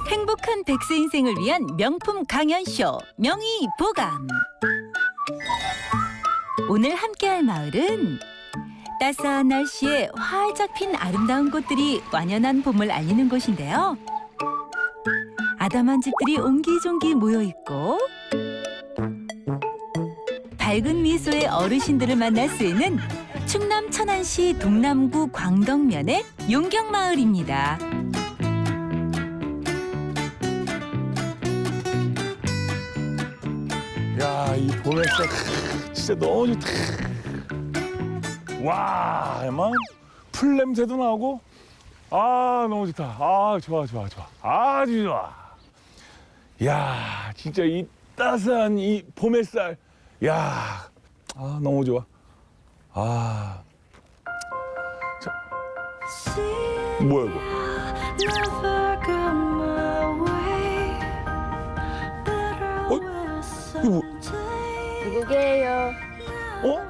행복한 100세 인생을 위한 명품 강연쇼 명의보감. 오늘 함께할 마을은 따스한 날씨에 활짝 핀 아름다운 꽃들이 완연한 봄을 알리는 곳인데요. 아담한 집들이 옹기종기 모여있고 밝은 미소의 어르신들을 만날 수 있는 충남 천안시 동남구 광덕면의 용경마을입니다. 야, 이 봄 햇살 진짜 너무 좋다. 와, 막 풀 냄새도 나고, 아 너무 좋다. 아 좋아. 아주 좋아. 야, 진짜 이 따스한 이 봄 햇살, 야, 아 너무 좋아. 아, 자, 뭐야 이거? 이거 뭐? 누구게요? 어?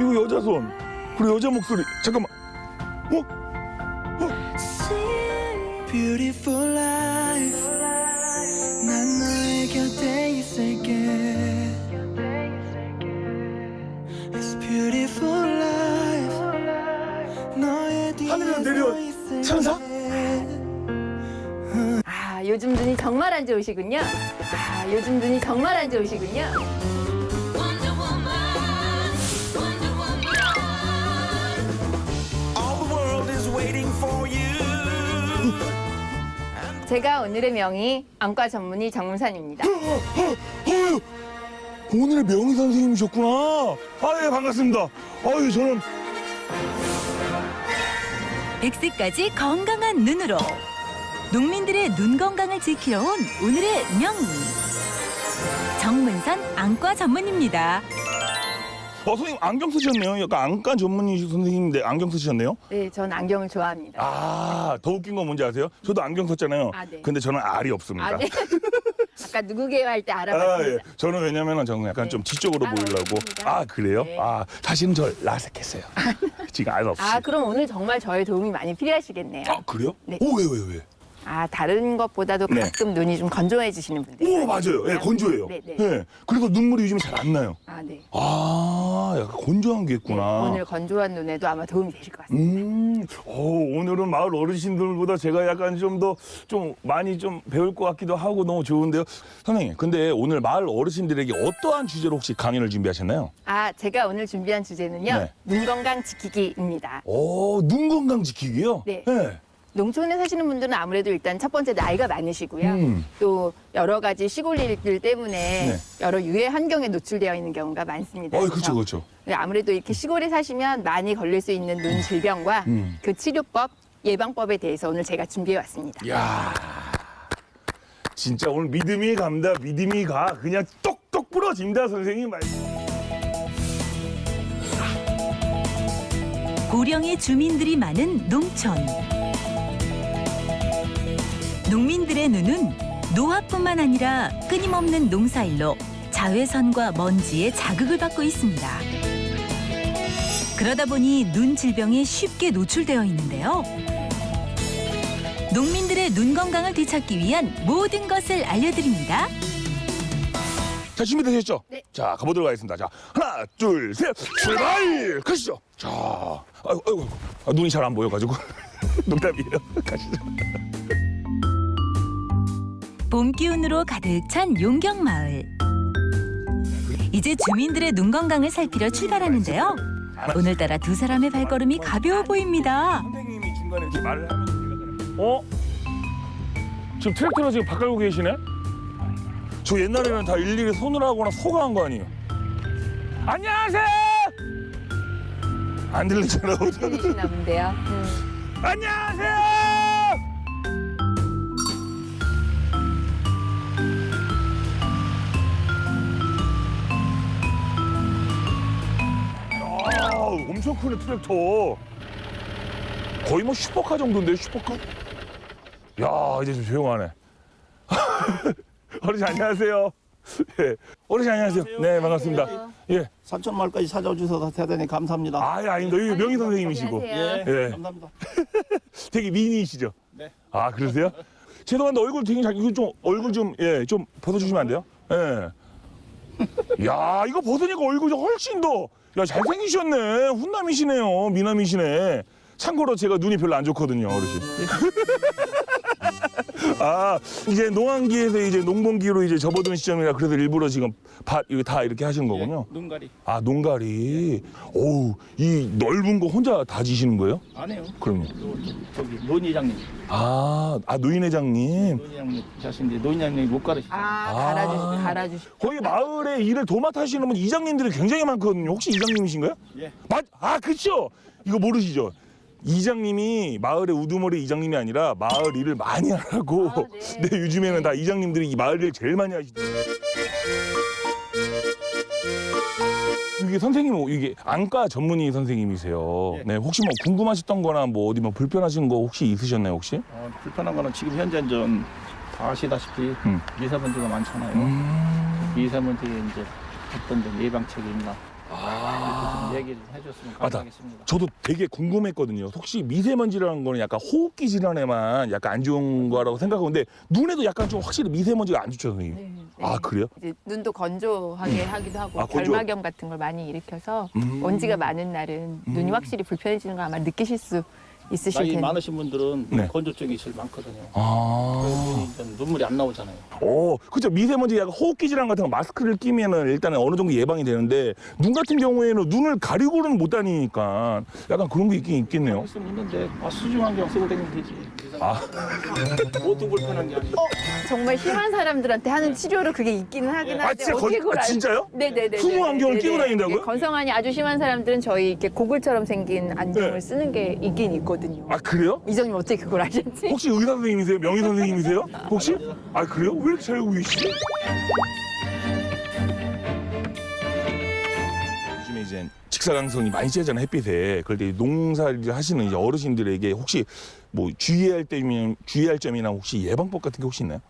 이거 여자 손. 그리고 여자 목소리. 잠깐만. Beautiful life 난 너의 곁에 있을게 It's beautiful life 너의 뒤에 하늘에서 내려온 천사? 아, 요즘 눈이 정말 안 좋으시군요. 아, 요즘 눈이 정말 안 좋으시군요. All the world is waiting for you 제가 오늘의 명의 안과 전문의 정문선입니다. 오늘의 명의 선생님이셨구나. 아, 예, 반갑습니다. 아유, 저는 100세까지 건강한 눈으로 농민들의 눈 건강을 지키러 온 오늘의 명의 정문선 안과 전문입니다. 선생님 안경 쓰셨네요. 약간 안과 전문의 선생님인데 안경 쓰셨네요. 네, 전 안경을 좋아합니다. 아, 더 웃긴 건 뭔지 아세요? 저도 안경 썼잖아요. 아, 네. 근데 저는 알이 없습니다. 아, 네. 아까 누구게요 할 때 아, 알아봤습니다. 예. 저는 왜냐면 저는 약간 네. 좀 지적으로 아, 보이려고. 맞습니다. 아, 그래요? 네. 아, 사실은 저 라섹했어요. 지금 알 없이. 아, 그럼 오늘 정말 저의 도움이 많이 필요하시겠네요. 아, 그래요? 네. 오, 왜? 아, 다른 것보다도 네. 가끔 눈이 좀 건조해지시는 분들. 오, 맞아요. 예, 건조해요. 네. 예. 그래서 눈물이 요즘 잘 안 나요. 아, 네. 아, 약간 건조한 게 있구나. 오늘 건조한 눈에도 아마 도움이 되실 것 같습니다. 오늘은 마을 어르신들보다 제가 약간 좀 더 좀 많이 좀 배울 것 같기도 하고 너무 좋은데요. 선생님, 근데 오늘 마을 어르신들에게 어떠한 주제로 혹시 강연을 준비하셨나요? 아, 제가 오늘 준비한 주제는요. 네. 눈 건강 지키기입니다. 눈 건강 지키기요? 네. 농촌에 사시는 분들은 아무래도 일단 첫 번째 나이가 많으시고요. 또 여러 가지 시골 일들 때문에 네. 여러 유해 환경에 노출되어 있는 경우가 많습니다. 그렇죠. 네, 아무래도 이렇게 시골에 사시면 많이 걸릴 수 있는 눈 질병과 그 치료법, 예방법에 대해서 오늘 제가 준비해 왔습니다. 이야, 진짜 오늘 믿음이 갑니다. 믿음이 가. 그냥 똑똑 부러집니다, 선생님 말씀. 고령의 주민들이 많은 농촌. 농민들의 눈은 노화뿐만 아니라 끊임없는 농사일로 자외선과 먼지에 자극을 받고 있습니다. 그러다 보니 눈 질병에 쉽게 노출되어 있는데요. 농민들의 눈 건강을 되찾기 위한 모든 것을 알려드립니다. 자, 준비되셨죠? 네. 자, 가보도록 하겠습니다. 자, 하나, 둘, 셋, 출발! 가시죠. 자, 아이고, 눈이 잘 안 보여가지고. 농담이에요. 가시죠. 봄 기운으로 가득 찬 용경마을. 이제 주민들의 눈 건강을 살피려 출발하는데요. 오늘따라 두 사람의 발걸음이 가벼워 보입니다. 선생님이 중간에 이렇게 말을 하면 제가 지금 트랙터를 지금 바꿔고 계시네? 저 옛날에는 다 일일이 손으로 하거나 소가 한 거 아니에요? 안녕하세요! 안 들리잖아. 들리시나 본데요. 안녕하세요! 엄청 크네, 트랙터. 거의 뭐 슈퍼카 정도인데요, 슈퍼카? 야, 이제 좀 조용하네. 어르신 안녕하세요. 예. 어르신 안녕하세요. 네, 반갑습니다. 예. 산천마을까지 찾아주셔서 대단히 감사합니다. 아닙니다. 여기 명희 선생님이시고. 안녕하세요. 예. 감사합니다. 되게 미인이시죠? 네. 아, 그러세요? 죄송한데 얼굴 되게 이거 좀 얼굴 좀 좀 벗어주시면 안 돼요? 예. 야 이거 벗으니까 얼굴이 훨씬 더 야 잘생기셨네. 훈남이시네요. 미남이시네. 참고로 제가 눈이 별로 안 좋거든요, 어르신. 아 이제 농한기에서 이제 농번기로 이제 접어드는 시점이라 그래서 일부러 지금 밭 이거 다 이렇게 하시는 거군요. 눈가리. 아 농가리. 오우 이 넓은 거 혼자 다 지시는 거예요? 안 해요. 그럼요. 저기 노인 회장님. 노인 회장님. 노인 회장님 자신인데 노인 회장님이 못 가르치죠. 갈아주시고. 거기 마을에 일을 도맡아시는 분 이장님들이 굉장히 많거든요. 혹시 이장님이신가요? 예. 그렇죠. 이거 모르시죠? 이장님이 마을의 우두머리 이장님이 아니라 마을 일을 많이 하라고. 네. 요즘에는 다 이장님들이 이 마을 일 제일 많이 하시더라고요. 이게 선생님 이게 안과 전문의 선생님이세요. 예. 네, 혹시 뭐 궁금하셨던 거나 뭐 어디 뭐 불편하신 거 혹시 있으셨나요, 혹시? 불편한 거는 지금 현재 좀 다 아시다시피 미세먼지가 많잖아요. 미세먼지에 이제 어떤 좀 예방책이 있나 좀 얘기를 해줬으면 맞다. 감사하겠습니다. 저도 되게 궁금했거든요. 혹시 미세먼지라는 거는 약간 호흡기 질환에만 약간 안 좋은 거라고 생각하는데 눈에도 약간 좀 확실히 미세먼지가 안 좋죠, 선생님? 네. 아, 그래요? 이제 눈도 건조하게 하기도 하고 건조. 결막염 같은 걸 많이 일으켜서 먼지가 많은 날은 눈이 확실히 불편해지는 거 아마 느끼실 수 있으실 나이 텐데. 많으신 분들은 네. 건조 쪽이 제일 많거든요. 아. 일단 눈물이 안 나오잖아요. 그죠. 미세먼지 약간 호흡기 질환 같은 거 마스크를 끼면은 일단은 어느 정도 예방이 되는데 눈 같은 경우에는 눈을 가리고는 못 다니니까 약간 그런 게 있긴 있겠네요. 할 수는 있는데 수중 안경 쓰고 다니면 되지. 모두 불편한 게 아니고. 정말 심한 사람들한테 하는 치료로 그게 있기는 하긴 한데 진짜 어떻게 그걸 진짜요? 네네네. 수중 안경을 끼고 다닌다고요? 건성환이 아주 심한 사람들은 저희 이렇게 고글처럼 생긴 안경을 네. 쓰는 게 있긴 있거든요. 아, 그래요? 이정님 어떻게 그걸 아셨지? 혹시 의사 선생님이세요? 명의 선생님이세요? 혹시? 아, 그래요? 왜 이렇게 잘 알고 계시지? 요즘에 이제 직사광선이 많이 쬐잖아요, 햇빛에. 그럴 때 농사를 하시는 이제 어르신들에게 혹시 뭐 주의할 점이나 혹시 예방법 같은 게 혹시 있나요?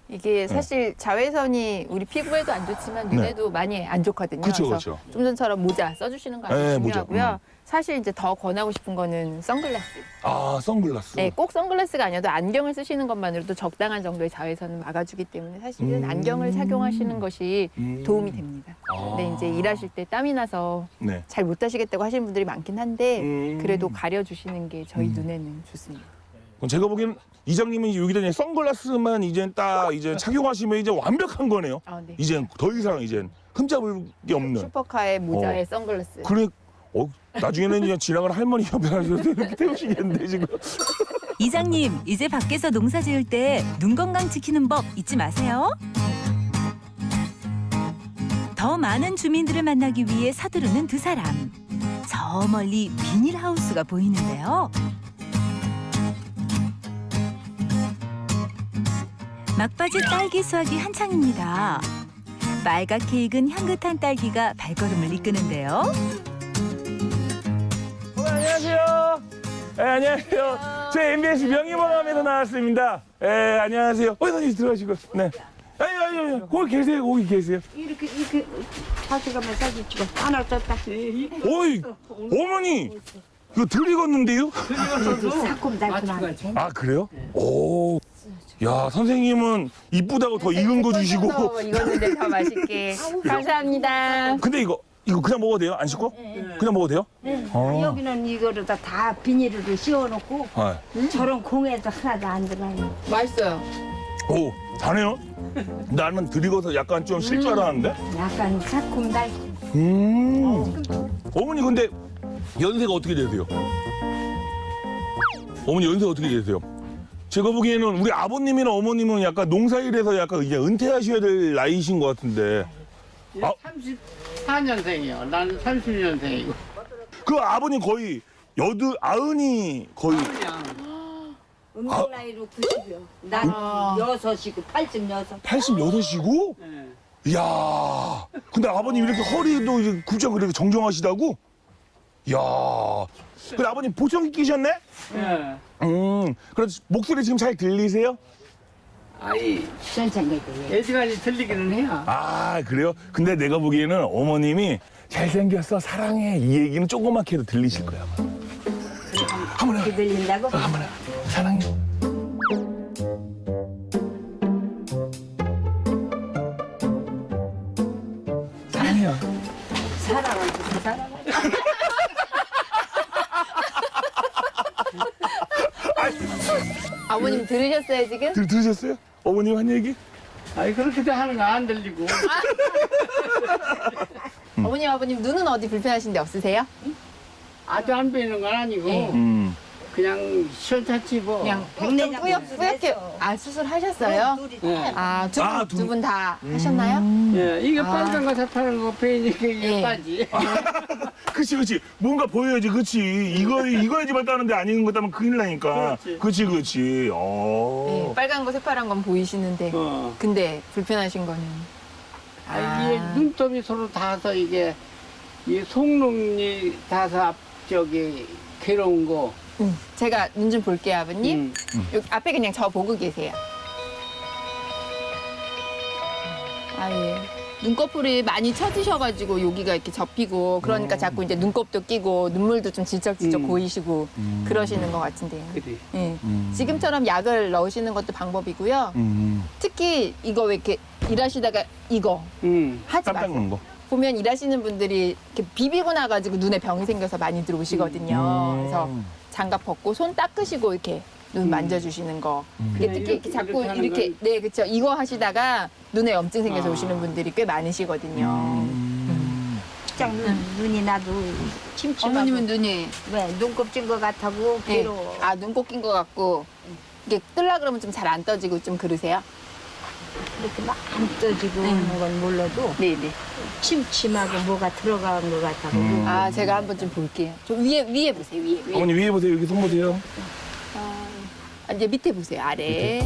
이게 사실 자외선이 우리 피부에도 안 좋지만 눈에도 많이 안 좋거든요. 그쵸, 그래서 그쵸. 좀 전처럼 모자 써주시는 거 아주 네, 모자. 중요하고요. 사실 이제 더 권하고 싶은 거는 선글라스. 아, 선글라스. 네, 꼭 선글라스가 아니어도 안경을 쓰시는 것만으로도 적당한 정도의 자외선을 막아주기 때문에 사실은 안경을 착용하시는 것이 도움이 됩니다. 근데 이제 일하실 때 땀이 나서 네. 잘 못 하시겠다고 하시는 분들이 많긴 한데 그래도 가려주시는 게 저희 눈에는 좋습니다. 그럼 제가 보기에는 이장님은 여기다 이제 선글라스만 이제 딱 이제 착용하시면 이제 완벽한 거네요. 아, 네. 이제 더 이상 이제 흠잡을 게 없는. 슈퍼카의 모자에 선글라스. 그래, 나중에는 그냥 지나가는 할머니 옆에 가셔서 이렇게 태우시겠는데 지금. 이장님, 이제 밖에서 농사 지을 때 눈 건강 지키는 법 잊지 마세요. 더 많은 주민들을 만나기 위해 서두르는 두 사람. 저 멀리 비닐하우스가 보이는데요. 막바지 딸기 수확이 한창입니다. 빨갛게 익은 향긋한 딸기가 발걸음을 이끄는데요. 안녕하세요. 네, 안녕하세요. 저 MBS 명의모함에서 나왔습니다. 네, 안녕하세요. 선생님 들어가시고. 네. 아니, 거기 계세요. 거기 계세요. 이렇게 가져가면 사진 찍어 하나 떴다. 어이, 어머니. 이거 덜 익었는데요? 새콤달콤한. 아, 그래요? 오. 야, 선생님은 이쁘다고 더 익은 거 주시고. 익었는데 더 맛있게. 감사합니다. 근데 이거 그냥 먹어도 돼요? 안 씻고? 그냥 먹어도 돼요? 네. 어. 여기는 이거를 다 비닐로 씌워놓고 아. 저런 공에도 하나도 안 들어요. 맛있어요. 오, 잘해요. 나는 덜 익어서 약간 좀 실 줄 알았는데. 약간 새콤달콤. 어머니 근데 연세가 어떻게 되세요? 어머니 연세가 어떻게 되세요? 제가 보기에는 우리 아버님이나 어머님은 약간 농사일에서 약간 이제 은퇴하셔야 될 나이신 것 같은데. 아. 34년생이요. 나는 30년생이고. 그 아버님 거의 아흔이 거의. 음식 나이로 90이요. 난 6이고 86. 86이고? 이야. 근데 아버님 이렇게 허리도 이제 굽자고 이렇게 정정하시다고? 이야. 근데 아버님 보청기 끼셨네? 예. 그래서 목소리 지금 잘 들리세요? 아이, 천천히 애지간히 들리기는 해요. 아, 그래요? 근데 내가 보기에는 어머님이 잘생겼어, 사랑해. 이 얘기는 조그맣게 해도 들리실 거야. 한번 해. 들린다고? 한번 해. 사랑해. 아버님 들으셨어요 지금? 들으셨어요? 어머님 한 얘기? 아이 그렇게도 하는 거 안 들리고. 어머님 아버님 눈은 어디 불편하신 데 없으세요? 아주 안 보이는 건 아니고 음. 그냥 시원찮지 뭐. 그냥 좀 뿌옇게 수술하셨어요? 예. 두 분 다 하셨나요? 예, 이게 빨간 거 사파는 거 보이니까 이게 예. 빠지. 그치. 뭔가 보여야지, 그치. 이거야지만 따는데 아닌 거 따면 큰일 나니까. 그치. 네, 빨간 거 새파란 건 보이시는데 어. 근데 불편하신 거는 이게 눈썹이 서로 닿아서 이게 이 속눈이 닿아서 앞쪽이 괴로운 거. 제가 눈 좀 볼게요 아버님. 여기 앞에 그냥 저 보고 계세요. 예. 눈꺼풀이 많이 처지셔가지고 여기가 이렇게 접히고 그러니까 자꾸 이제 눈곱도 끼고 눈물도 좀 질척질척 고이시고 그러시는 것 같은데요. 그래. 예. 지금처럼 약을 넣으시는 것도 방법이고요. 특히 이거 왜 이렇게 일하시다가 이거 하지 깜짝 마세요. 놀란 거. 보면 일하시는 분들이 이렇게 비비고 나가지고 눈에 병이 생겨서 많이 들어오시거든요. 그래서 장갑 벗고 손 닦으시고 이렇게 눈 만져주시는 거. 그게 특히 이렇게 자꾸 하는 이렇게 건- 네 그렇죠. 이거 하시다가 눈에 염증 생겨서 오시는 분들이 꽤 많으시거든요. 짝 눈이 나도 침침하고 어머님은 눈이 왜 눈곱 찐 것 같다고 네. 괴로워. 눈곱 낀 것 같고 이게 뜰라 그러면 좀 잘 안 떠지고 좀 그러세요? 이렇게 막 안 떠지고 하는 건 몰라도 네네. 침침하고 뭐가 들어간 것 같다고. 제가 한번 좀 볼게요. 좀 위에 보세요. 위에. 어머니 위에 보세요. 여기 손 보세요. 이제 밑에 보세요. 아래.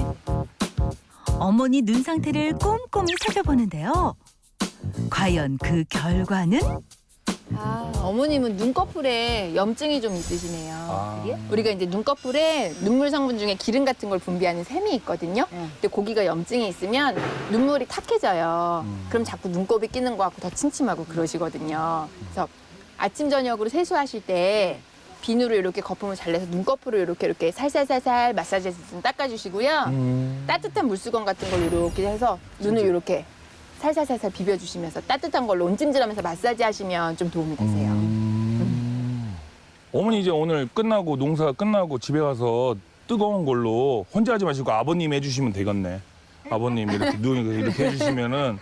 어머니 눈 상태를 꼼꼼히 살펴보는데요. 과연 그 결과는? 어머님은 눈꺼풀에 염증이 좀 있으시네요. 그래요? 우리가 이제 눈꺼풀에 눈물 성분 중에 기름 같은 걸 분비하는 샘이 있거든요. 근데 거기가 염증이 있으면 눈물이 탁해져요. 그럼 자꾸 눈곱이 끼는 것 같고 더 침침하고 그러시거든요. 그래서 아침 저녁으로 세수하실 때 비누로 이렇게 거품을 잘 내서 눈꺼풀을 이렇게 살살살살 마사지해서 좀 닦아주시고요. 따뜻한 물수건 같은 걸 이렇게 해서 눈을 이렇게 살살살살 비벼주시면서 따뜻한 걸로 온찜질하면서 마사지 하시면 좀 도움이 되세요. 어머니 이제 오늘 끝나고 농사 끝나고 집에 가서 뜨거운 걸로 혼자 하지 마시고 아버님 해주시면 되겠네. 아버님 이렇게 이렇게 해주시면은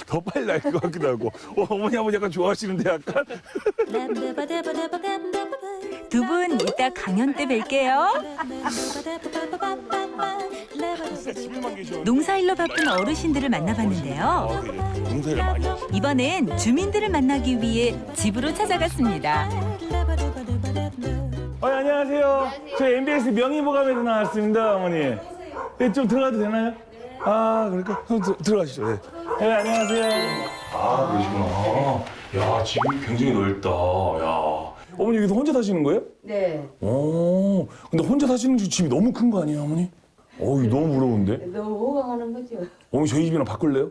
더 빨리 날 것 같기도 하고. 어머니 아버지 약간 좋아하시는데 약간. 두 분 이따 강연 때 뵐게요. 집에만 계셔. 농사일로 바쁜 어르신들을 만나봤는데요. 농사를 많이 하시. 이번엔 주민들을 만나기 위해 집으로 찾아갔습니다. 안녕하세요. 저희 MBS 명의보감에서 나왔습니다, 어머니. 네, 좀 들어가도 되나요? 그러니까 들어가시죠. 네. 네, 안녕하세요. 그러시구나. 야, 집이 굉장히 넓다. 야. 어머니 여기서 혼자 사시는 거예요? 네. 근데 혼자 사시는 집이 너무 큰 거 아니에요, 어머니? 이거 너무 부러운데? 너무 호강하는 거죠. 어머니 저희 집이랑 바꿀래요?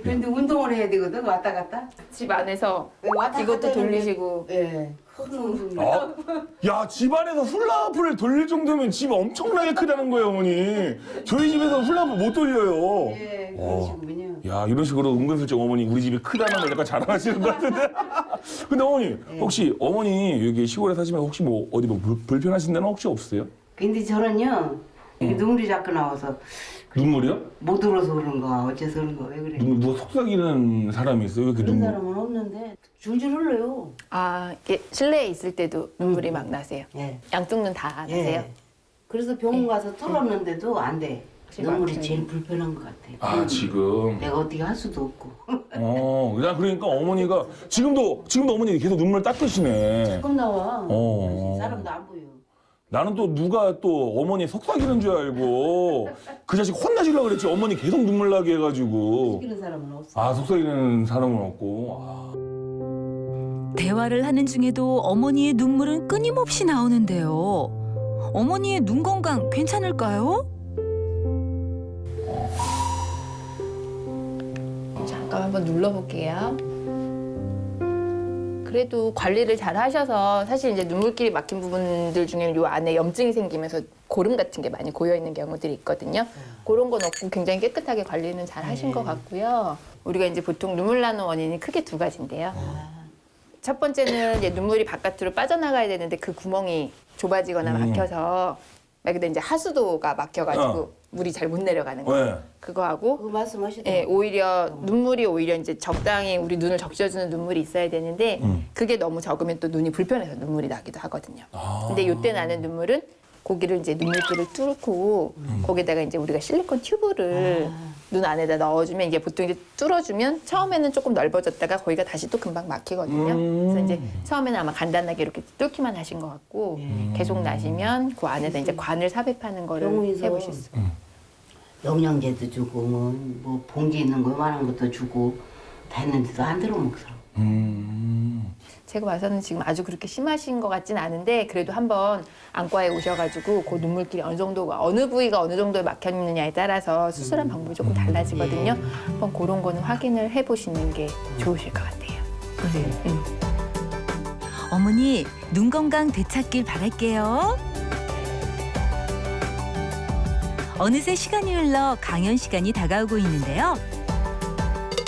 근데 운동을 해야 되거든 왔다 갔다. 집 안에서 왔다 이것도 갔다 돌리시고. 예. 야, 집안에서 훌라후프를 돌릴 정도면 집이 엄청나게 크다는 거예요, 어머니. 저희 집에서 훌라후프 못 돌려요. 예, 그러시군요. 야, 이런 식으로 은근슬쩍 어머니 우리 집이 크다는 걸 약간 자랑하시는 것 같은데. 근데 어머니, 혹시 어머니 여기 시골에 사시면 혹시 뭐 어디 뭐 불편하신 데는 혹시 없으세요? 근데 저는요 이게 눈물이 자꾸 나와서 눈물이요? 못 울어서 그런가 어째서 그런가 왜 그래? 누가 속삭이는 사람이 있어요? 왜 이렇게 그런 눈물? 사람은 없는데 줄줄 흘러요. 이렇게 실내에 있을 때도 눈물이 막 나세요. 예. 양쪽 눈 다 나세요? 그래서 병원 가서 털었는데도 안 돼. 눈물이 맞아요. 제일 불편한 것 같아. 지금. 내가 어떻게 할 수도 없고. 난 그러니까 어머니가 지금도 어머니 계속 눈물 닦으시네. 조금 나와. 어. 사람도 안 보여. 나는 또 누가 또 어머니 속삭이는 줄 알고 그 자식 혼나시려고 그랬지. 어머니 계속 눈물 나게 해가지고. 속이는 사람은 없어. 속삭이는 사람은 없고. 대화를 하는 중에도 어머니의 눈물은 끊임없이 나오는데요. 어머니의 눈 건강 괜찮을까요? 잠깐 한번 눌러볼게요. 그래도 관리를 잘 하셔서 사실 이제 눈물길이 막힌 부분들 중에 요 안에 염증이 생기면서 고름 같은 게 많이 고여 있는 경우들이 있거든요. 그런 건 없고 굉장히 깨끗하게 관리는 잘 하신 것 같고요. 우리가 이제 보통 눈물 나는 원인이 크게 두 가지인데요. 첫 번째는 이제 눈물이 바깥으로 빠져나가야 되는데 그 구멍이 좁아지거나 막혀서 말 그대로 이제 하수도가 막혀가지고 물이 잘 못 내려가는 거예요. 네. 그거 하고 그거 말씀하시더라고요. 예, 오히려 눈물이 오히려 이제 적당히 우리 눈을 적셔주는 눈물이 있어야 되는데 그게 너무 적으면 또 눈이 불편해서 눈물이 나기도 하거든요. 근데 이때 나는 눈물은 고기를 이제 눈물길을 뚫고 거기다가 이제 우리가 실리콘 튜브를 눈 안에다 넣어주면 이게 보통 이제 뚫어주면 처음에는 조금 넓어졌다가 거기가 다시 또 금방 막히거든요. 그래서 이제 처음에는 아마 간단하게 이렇게 뚫기만 하신 것 같고 계속 나시면 그 안에다 이제 관을 삽입하는 거를 병원에서 해보실 수 있어요. 영양제도 주고 뭐 봉지 있는 거 요만한 것도 주고 다 했는데도 안 들어먹더라고. 제가 봐서는 지금 아주 그렇게 심하신 것 같진 않은데 그래도 한번 안과에 오셔가지고 그 눈물길이 어느 정도가 어느 부위가 어느 정도에 막혀 있느냐에 따라서 수술한 방법이 조금 달라지거든요. 한번 그런 거는 확인을 해보시는 게 좋으실 것 같아요. 어머니, 눈 건강 되찾길 바랄게요. 어느새 시간이 흘러 강연 시간이 다가오고 있는데요.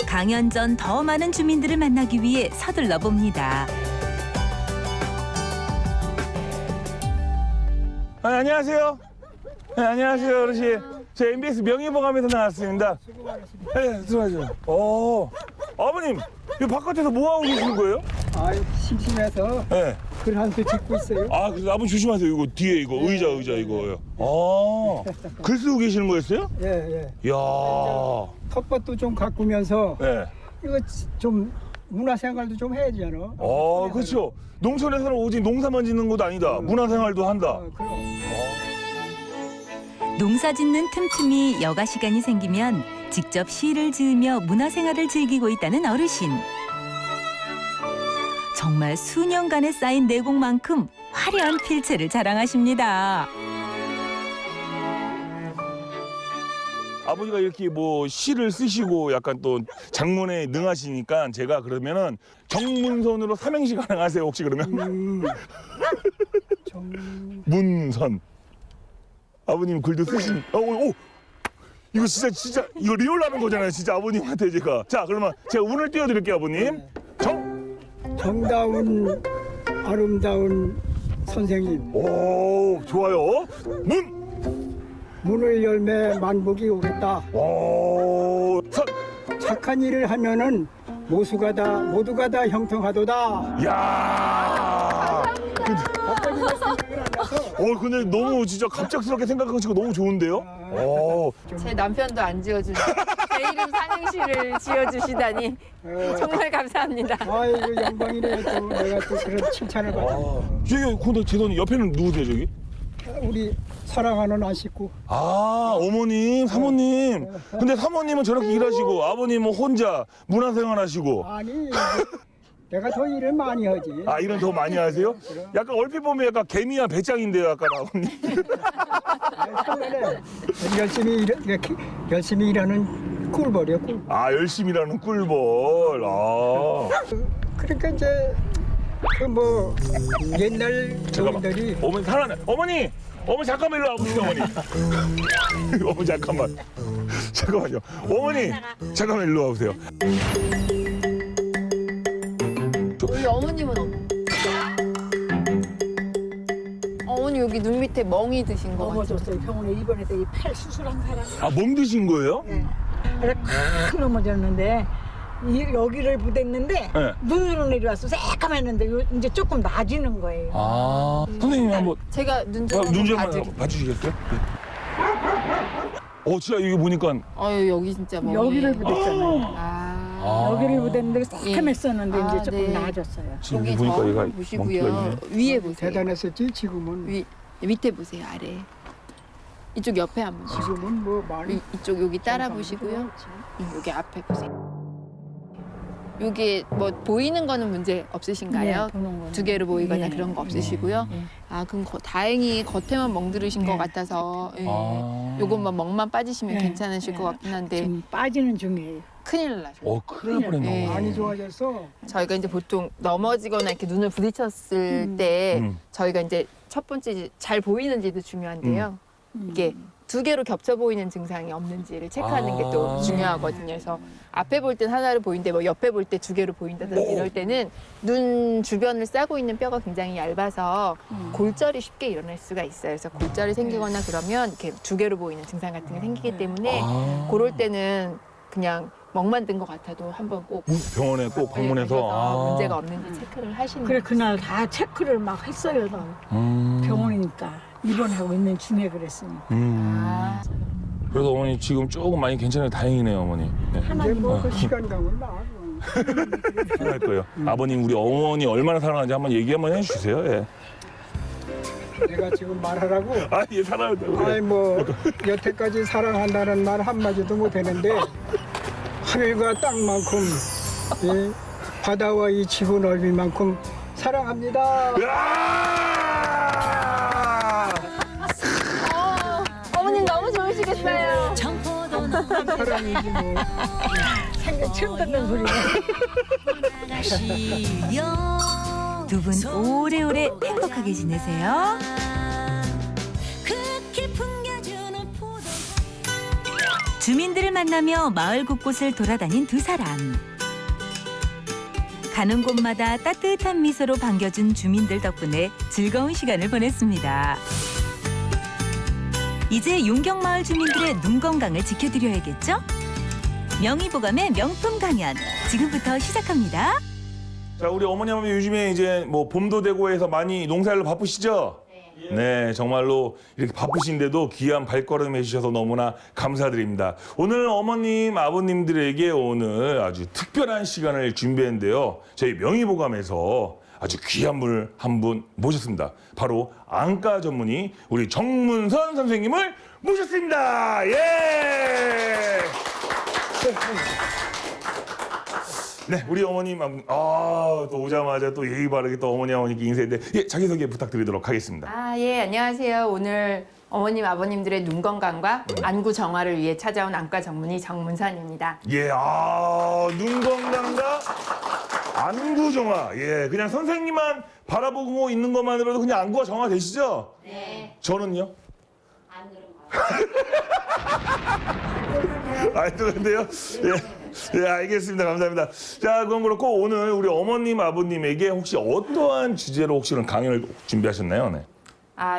강연 전 더 많은 주민들을 만나기 위해 서둘러 봅니다. 안녕하세요. 네, 안녕하세요, 어르신. 저 MBS 명예보감에서 나왔습니다. 네, 들어가죠. 아버님, 이 바깥에서 뭐 하고 계시는 거예요? 아유, 심심해서 네. 글 한 표 찍고 있어요. 아, 그래서 아버님 조심하세요. 이거 뒤에 이거 의자 이거요. 글 쓰고 계시는 거였어요? 예, 예. 이야. 텃밭도 좀 가꾸면서 네. 이거 좀 문화생활도 좀 해야잖아. 그렇죠. 농촌에서는 오직 농사만 짓는 것도 아니다. 문화생활도 한다. 그럼. 농사 짓는 틈틈이 여가 시간이 생기면 직접 시를 지으며 문화생활을 즐기고 있다는 어르신. 정말 수년간에 쌓인 내공만큼 화려한 필체를 자랑하십니다. 아버지가 이렇게 뭐 시를 쓰시고 약간 또 작문에 능하시니까 제가 그러면은 정문선으로 삼행시 가능하세요 혹시 그러면? 문선. 아버님 글도 쓰신. 이거 진짜 이거 리얼하는 거잖아요 진짜 아버님한테 제가. 자 그러면 제가 운을 띄워드릴게요 아버님. 정다운 아름다운 선생님. 오 좋아요. 문을 열매 만복이 오겠다. 오 선. 착한 일을 하면은 모두가 다 형통하도다. 야. 근데 너무 진짜 갑작스럽게 생각하시고 너무 좋은데요? 제 남편도 안 지어주고 제 이름 삼행시를 지어주시다니 정말 감사합니다. 아이고 영광이네. 또 내가 또 그런 칭찬을 받았어. 근데 죄송해요 옆에는 누구세요 저기? 우리 사랑하는 아식구. 어머님, 사모님. 근데 사모님은 저렇게 일하시고 아버님은 혼자 문화생활 하시고. 아니 내가 더 일을 많이 하지. 일은 더 많이 하세요? 약간 얼핏 보면 약간 개미야 배짱인데요, 약간 아버님. 열심히 일하는 꿀벌이야, 꿀벌. 열심히 일하는 꿀벌. 그러니까 이제 그 뭐 옛날 저분들이 어머니 잠깐만 일로 와보세요, 어머니. 어머니 잠깐만요. 어머니 잠깐만 일로 와보세요. 우리 어머님은 어머니 여기 눈 밑에 멍이 드신 거 같아요. 넘어졌어요. 병원에 입원해서 이 팔 수술한 사람. 몸 드신 거예요? 네. 그래서 콱 넘어졌는데 여기를 부댔는데 네. 눈으로 내려와서 새까맸는데 이제 조금 나아지는 거예요. 선생님 한번 제가 눈 좀 눈 좀 한번 한번 봐주시겠어요? 네. 진짜 이게 보니까 여기 진짜 멍이. 여기를 부댔잖아요. 여기를 부댔는데 새까맸었는데 이제 조금 네. 나아졌어요. 지금 여기 보니까 얘가 저 보시고요. 멍기가 위에 보세요. 대단했었지. 지금은 밑에 보세요. 아래. 이쪽 옆에 한번 보세요. 지금은 뭐 많이 이쪽 여기 따라 보시고요. 여기 앞에 보세요. 여기 뭐 보이는 거는 문제 없으신가요? 네, 보는 거는. 두 개로 보이거나 예. 그런 거 없으시고요. 그럼 다행히 겉에만 멍들으신 것 같아서 요것만 멍만 빠지시면 네. 괜찮으실 것 같긴 한데 지금 빠지는 중이에요. 큰일 나죠. 큰일 날 뻔했네. 네. 많이 좋아졌어. 저희가 이제 보통 넘어지거나 이렇게 눈을 부딪혔을 때 저희가 이제 첫 번째 이제 잘 보이는지도 중요한데요. 이게 두 개로 겹쳐 보이는 증상이 없는지를 체크하는 게 또 중요하거든요. 그래서 앞에 볼 땐 하나로 보이는데 뭐 옆에 볼 때 두 개로 보인다든지 이럴 때는 눈 주변을 싸고 있는 뼈가 굉장히 얇아서 골절이 쉽게 일어날 수가 있어요. 그래서 골절이 생기거나 그러면 이렇게 두 개로 보이는 증상 같은 게 생기기 때문에 그럴 때는 그냥 멍만 든 것 같아도 한번 꼭 병원에 꼭 방문해서. 가셔서 문제가 없는지 체크를 하시는 그래 게 그날 다 체크를 막 했어요. 나. 병원이니까 입원하고 있는 중에 그랬으니까. 그래도 어머니 지금 조금 많이 괜찮아요. 다행이네요, 어머니. 네. 이제 뭐 그 시간 가면 나와. 할 거예요. 아버님 우리 어머니 얼마나 사랑하는지 한번 얘기 한번 해주세요. 예. 내가 지금 말하라고. 아, 예, 사랑한다고. 아이 뭐 여태까지 사랑한다는 말 한마디도 못 했는데 하늘과 땅만큼 예, 바다와 이 지구 넓이만큼 사랑합니다. 어머님 너무 좋으시겠어요. 사랑이지 뭐. 생전 처음 듣는 소리네. 두 분 오래오래 행복하게 지내세요. 주민들을 만나며 마을 곳곳을 돌아다닌 두 사람. 가는 곳마다 따뜻한 미소로 반겨준 주민들 덕분에 즐거운 시간을 보냈습니다. 이제 용경마을 주민들의 눈 건강을 지켜드려야겠죠? 명의보감의 명품 강연 지금부터 시작합니다. 자, 우리 어머니 아버님 요즘에 이제 뭐 봄도 되고 해서 많이 농사일로 바쁘시죠? 네, 정말로 이렇게 바쁘신데도 귀한 발걸음 해주셔서 너무나 감사드립니다. 오늘 어머님, 아버님들에게 오늘 아주 특별한 시간을 준비했는데요. 저희 명의보감에서 아주 귀한 분을 한 분 모셨습니다. 바로 안과 전문의 우리 정문선 선생님을 모셨습니다. 예! 네, 우리 어머님, 또 오자마자 또 예의 바르게 또 어머니, 아버님께 인사했는데, 예, 자기소개 부탁드리도록 하겠습니다. 예, 안녕하세요. 오늘 어머님, 아버님들의 눈 건강과 안구 정화를 위해 찾아온 안과 전문의 정문선입니다. 예, 눈 건강과 안구 정화. 예, 그냥 선생님만 바라보고 있는 것만으로도 그냥 안구가 정화되시죠? 네. 저는요? 안 그런가요? 그런데요? 예, 알겠습니다. 감사합니다. 자, 그건 그렇고 오늘 우리 어머님, 아버님에게 혹시 어떠한 주제로 혹시 강연을 준비하셨나요? 네.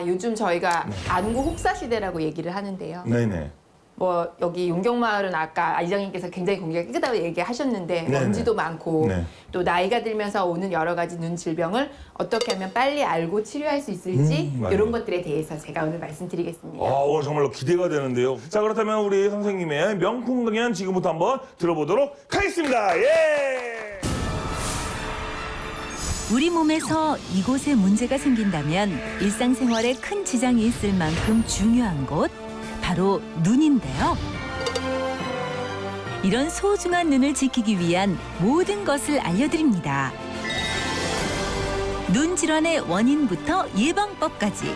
요즘 저희가 안구 혹사 시대라고 얘기를 하는데요. 네네. 뭐 여기 용경마을은 아까 이장님께서 굉장히 공기가 깨끗하고 얘기하셨는데 네네. 먼지도 많고 네. 또 나이가 들면서 오는 여러 가지 눈 질병을 어떻게 하면 빨리 알고 치료할 수 있을지 맞아요. 이런 것들에 대해서 제가 오늘 말씀드리겠습니다. 오늘 정말로 기대가 되는데요. 자, 그렇다면 우리 선생님의 명품 강연 지금부터 한번 들어보도록 하겠습니다. 예! 우리 몸에서 이곳에 문제가 생긴다면 일상생활에 큰 지장이 있을 만큼 중요한 곳 바로 눈인데요. 이런 소중한 눈을 지키기 위한 모든 것을 알려드립니다. 눈 질환의 원인부터 예방법까지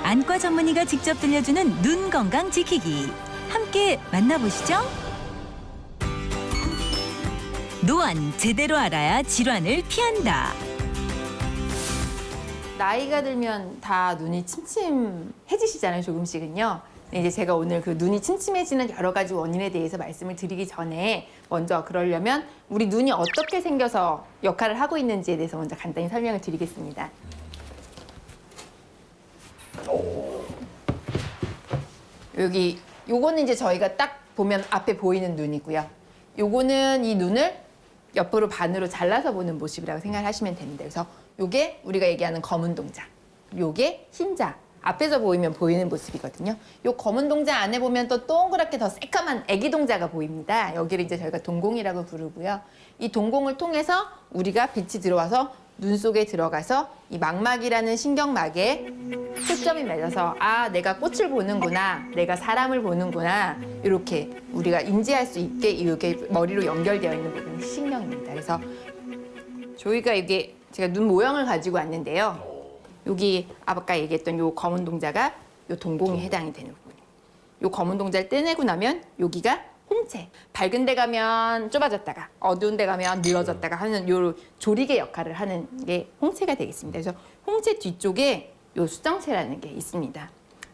안과 전문의가 직접 들려주는 눈 건강 지키기 함께 만나보시죠. 노안 제대로 알아야 질환을 피한다. 나이가 들면 다 눈이 침침해지시잖아요, 조금씩은요. 근데 이제 제가 오늘 그 눈이 침침해지는 여러 가지 원인에 대해서 말씀을 드리기 전에 먼저 그러려면 우리 눈이 어떻게 생겨서 역할을 하고 있는지에 대해서 먼저 간단히 설명을 드리겠습니다. 요거는 이제 저희가 딱 보면 앞에 보이는 눈이고요. 요거는 이 눈을 옆으로 반으로 잘라서 보는 모습이라고 생각하시면 됩니다. 그래서 요게 우리가 얘기하는 검은 동자, 요게 흰자, 앞에서 보이면 보이는 모습이거든요. 요 검은 동자 안에 보면 또 동그랗게 더 새까만 애기 동자가 보입니다. 여기를 이제 저희가 동공이라고 부르고요. 이 동공을 통해서 우리가 빛이 들어와서 눈 속에 들어가서 이 망막이라는 신경막에 초점이 맞아서 내가 꽃을 보는구나, 내가 사람을 보는구나 이렇게 우리가 인지할 수 있게 이게 머리로 연결되어 있는 부분이 신경입니다. 그래서 저희가 이게 제가 눈 모형을 가지고 왔는데요. 여기 아까 얘기했던 요 검은 동자가 요 동공에 해당이 되는 부분이에요. 요 검은 동자를 떼내고 나면 여기가 홍채. 밝은 데 가면 좁아졌다가 어두운 데 가면 늘어졌다가 하는 요 조리개 역할을 하는 게 홍채가 되겠습니다. 그래서 홍채 뒤쪽에 요 수정체라는 게 있습니다.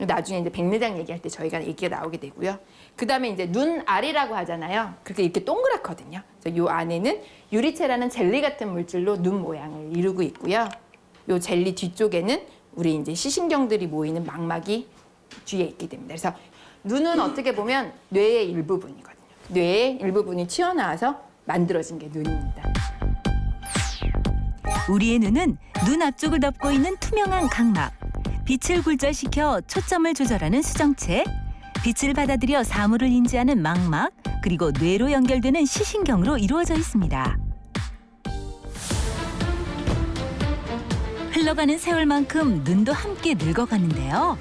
나중에 이제 백내장 얘기할 때 저희가 얘기가 나오게 되고요. 그다음에 이제 눈알이라고 하잖아요. 그렇게 이렇게 동그랗거든요. 그래서 요 안에는 유리체라는 젤리 같은 물질로 눈 모양을 이루고 있고요. 요 젤리 뒤쪽에는 우리 이제 시신경들이 모이는 망막이 뒤에 있게 됩니다. 그래서 눈은 어떻게 보면 뇌의 일부분이거든요. 뇌의 일부분이 튀어나와서 만들어진 게 눈입니다. 우리의 눈은 눈 앞쪽을 덮고 있는 투명한 각막, 빛을 굴절시켜 초점을 조절하는 수정체, 빛을 받아들여 사물을 인지하는 망막, 그리고 뇌로 연결되는 시신경으로 이루어져 있습니다. 흘러가는 세월만큼 눈도 함께 늙어가는데요.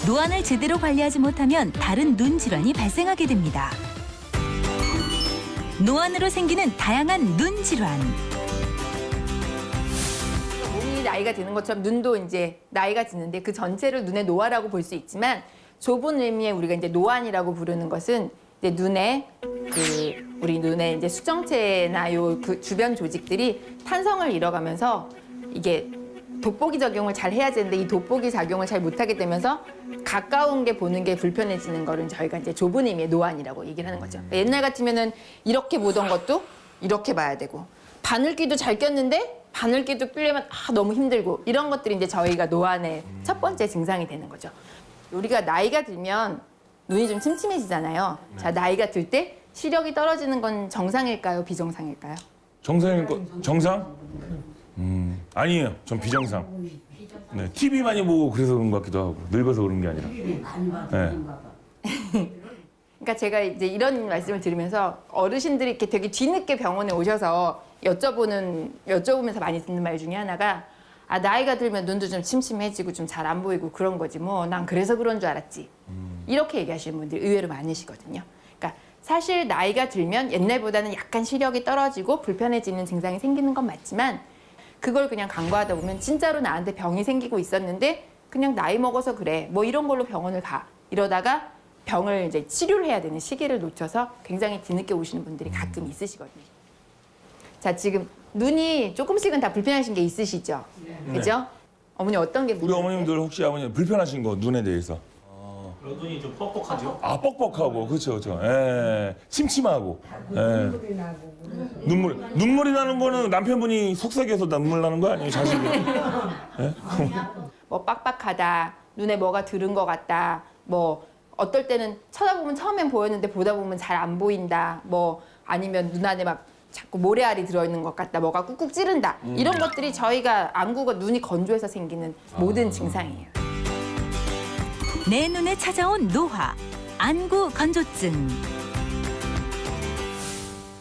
노안을 제대로 관리하지 못하면 다른 눈 질환이 발생하게 됩니다. 노안으로 생기는 다양한 눈 질환. 몸이 나이가 드는 것처럼 눈도 이제 나이가 드는데 그 전체를 눈의 노화라고 볼 수 있지만 좁은 의미의 우리가 이제 노안이라고 부르는 것은 이제 눈에 우리 눈의 이제 수정체나 요 그 주변 조직들이 탄성을 잃어가면서 이게 돋보기 작용을 잘 해야 되는데 이 돋보기 작용을 잘 못하게 되면서 가까운 게 보는 게 불편해지는 거를 저희가 이제 좁은 의미의 노안이라고 얘기를 하는 거죠. 옛날 같으면은 이렇게 보던 것도 이렇게 봐야 되고 바늘귀도 잘 꼈는데 바늘귀도 끼려면 너무 힘들고 이런 것들이 이제 저희가 노안의 첫 번째 증상이 되는 거죠. 우리가 나이가 들면 눈이 좀 침침해지잖아요. 자, 나이가 들 때 시력이 떨어지는 건 정상일까요? 비정상일까요? 정상? 아니에요. 전 비정상. 네, TV 많이 보고 그래서 그런 것 같기도 하고 늙어서 그런 게 아니라. 네. 그러니까 제가 이제 이런 말씀을 드리면서 어르신들이 이렇게 되게 뒤늦게 병원에 오셔서 여쭤보면서 많이 듣는 말 중에 하나가 나이가 들면 눈도 좀 침침해지고 좀 잘 안 보이고 그런 거지 뭐 난 그래서 그런 줄 알았지. 이렇게 얘기하시는 분들이 의외로 많으시거든요. 그러니까 사실 나이가 들면 옛날보다는 약간 시력이 떨어지고 불편해지는 증상이 생기는 건 맞지만 그걸 그냥 간과하다 보면 진짜로 나한테 병이 생기고 있었는데 그냥 나이 먹어서 그래 뭐 이런 걸로 병원을 가 이러다가 병을 이제 치료를 해야 되는 시기를 놓쳐서 굉장히 뒤늦게 오시는 분들이 가끔 있으시거든요. 자, 지금 눈이 조금씩은 다 불편하신 게 있으시죠? 그죠? 어머니 어떤 게 우리 불편하세요? 어머님들 혹시 아버님 불편하신 거 눈에 대해서? 눈이 좀 뻑뻑하죠? 아, 뻑뻑하고 그렇죠. 예. 침침하고. 예. 눈물이 나는 거는 남편분이 속삭여서 눈물 나는 거 아니에요, 자식이? 예? 뭐 빡빡하다, 눈에 뭐가 들은 것 같다, 뭐 어떨 때는 쳐다보면 처음엔 보였는데 보다 보면 잘 안 보인다, 뭐 아니면 눈 안에 막 자꾸 모래알이 들어있는 것 같다, 뭐가 꾹꾹 찌른다 이런 것들이 저희가 안구가 눈이 건조해서 생기는 모든 증상이에요. 내 눈에 찾아온 노화, 안구 건조증.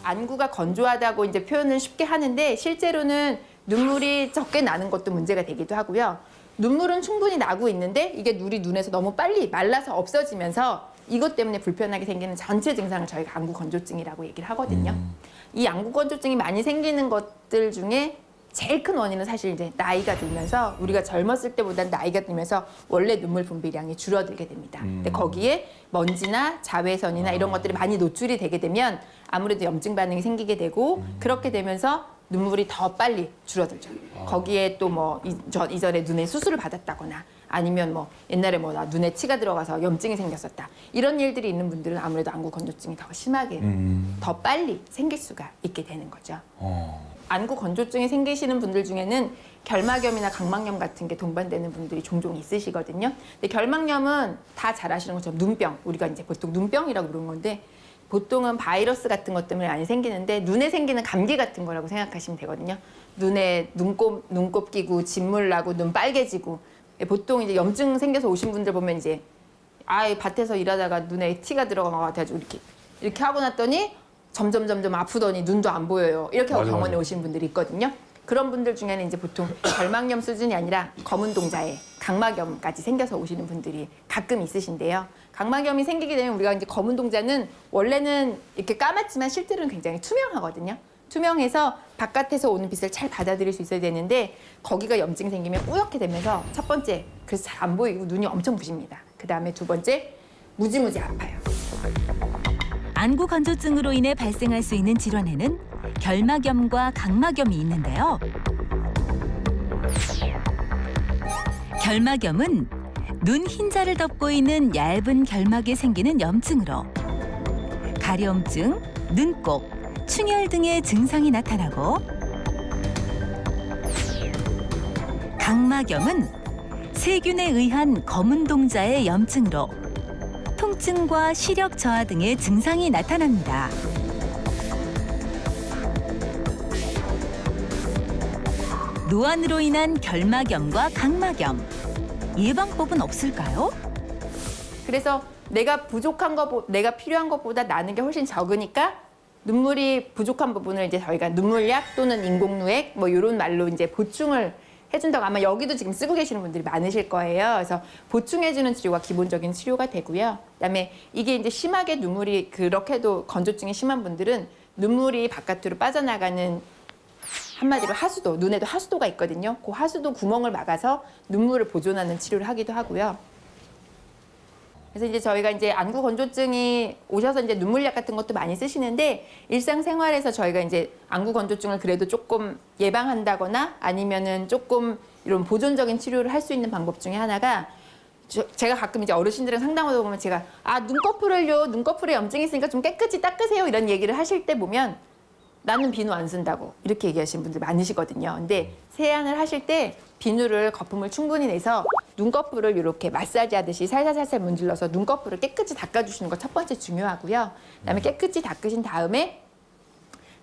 안구가 건조하다고 이제 표현을 쉽게 하는데 실제로는 눈물이 적게 나는 것도 문제가 되기도 하고요. 눈물은 충분히 나고 있는데 이게 우리 눈에서 너무 빨리 말라서 없어지면서 이것 때문에 불편하게 생기는 전체 증상을 저희가 안구 건조증이라고 얘기를 하거든요. 이 안구 건조증이 많이 생기는 것들 중에 제일 큰 원인은 사실 이제 나이가 들면서 우리가 젊었을 때보다는 나이가 들면서 원래 눈물 분비량이 줄어들게 됩니다. 근데 거기에 먼지나 자외선이나 이런 것들이 많이 노출이 되게 되면 아무래도 염증 반응이 생기게 되고 그렇게 되면서 눈물이 더 빨리 줄어들죠. 거기에 또 뭐 이전에 눈에 수술을 받았다거나 아니면 뭐 옛날에 뭐 나 눈에 치가 들어가서 염증이 생겼었다. 이런 일들이 있는 분들은 아무래도 안구 건조증이 더 심하게 더 빨리 생길 수가 있게 되는 거죠. 안구 건조증이 생기시는 분들 중에는 결막염이나 각막염 같은 게 동반되는 분들이 종종 있으시거든요. 근데 결막염은 다 잘 아시는 것처럼 눈병, 우리가 이제 보통 눈병이라고 부르는 건데 보통은 바이러스 같은 것 때문에 많이 생기는데 눈에 생기는 감기 같은 거라고 생각하시면 되거든요. 눈에 눈곱 끼고 진물 나고 눈 빨개지고 보통 이제 염증 생겨서 오신 분들 보면 이제 밭에서 일하다가 눈에 티가 들어간 것 같아가지고 이렇게 하고 났더니 점점 아프더니 눈도 안 보여요. 이렇게 하고 병원에 오신 분들이 있거든요. 그런 분들 중에는 이제 보통 결막염 수준이 아니라 검은 동자에 각막염까지 생겨서 오시는 분들이 가끔 있으신데요. 각막염이 생기게 되면 우리가 이제 검은 동자는 원래는 이렇게 까맣지만 실제로는 굉장히 투명하거든요. 투명해서 바깥에서 오는 빛을 잘 받아들일 수 있어야 되는데 거기가 염증이 생기면 뿌옇게 되면서 첫 번째 그래서 잘 안 보이고 눈이 엄청 부십니다. 그 다음에 두 번째 무지무지 아파요. 안구 건조증으로 인해 발생할 수 있는 질환에는 결막염과 각막염이 있는데요. 결막염은 눈 흰자를 덮고 있는 얇은 결막에 생기는 염증으로 가려움증, 눈곱, 충혈 등의 증상이 나타나고 각막염은 세균에 의한 검은 동자의 염증으로 통증과 시력 저하 등의 증상이 나타납니다. 노안으로 인한 결막염과 각막염, 예방법은 없을까요? 그래서 내가 부족한 것, 내가 필요한 것보다 나는 게 훨씬 적으니까 눈물이 부족한 부분을 이제 저희가 눈물약 또는 인공누액 뭐 이런 말로 이제 보충을 해준다고 아마 여기도 지금 쓰고 계시는 분들이 많으실 거예요. 그래서 보충해주는 치료가 기본적인 치료가 되고요. 그다음에 이게 이제 심하게 눈물이 그렇게도 건조증이 심한 분들은 눈물이 바깥으로 빠져나가는 한마디로 하수도, 눈에도 하수도가 있거든요. 그 하수도 구멍을 막아서 눈물을 보존하는 치료를 하기도 하고요. 그래서 이제 저희가 이제 안구 건조증이 오셔서 이제 눈물약 같은 것도 많이 쓰시는데 일상생활에서 저희가 이제 안구 건조증을 그래도 조금 예방한다거나 아니면은 조금 이런 보존적인 치료를 할 수 있는 방법 중에 하나가 제가 가끔 이제 어르신들이랑 상담하다 보면 제가 눈꺼풀을요, 눈꺼풀에 염증이 있으니까 좀 깨끗이 닦으세요 이런 얘기를 하실 때 보면 나는 비누 안 쓴다고 이렇게 얘기하시는 분들 많으시거든요. 근데 세안을 하실 때 비누를 거품을 충분히 내서 눈꺼풀을 이렇게 마사지 하듯이 살살살살 문질러서 눈꺼풀을 깨끗이 닦아주시는 거 첫 번째 중요하고요. 그다음에 깨끗이 닦으신 다음에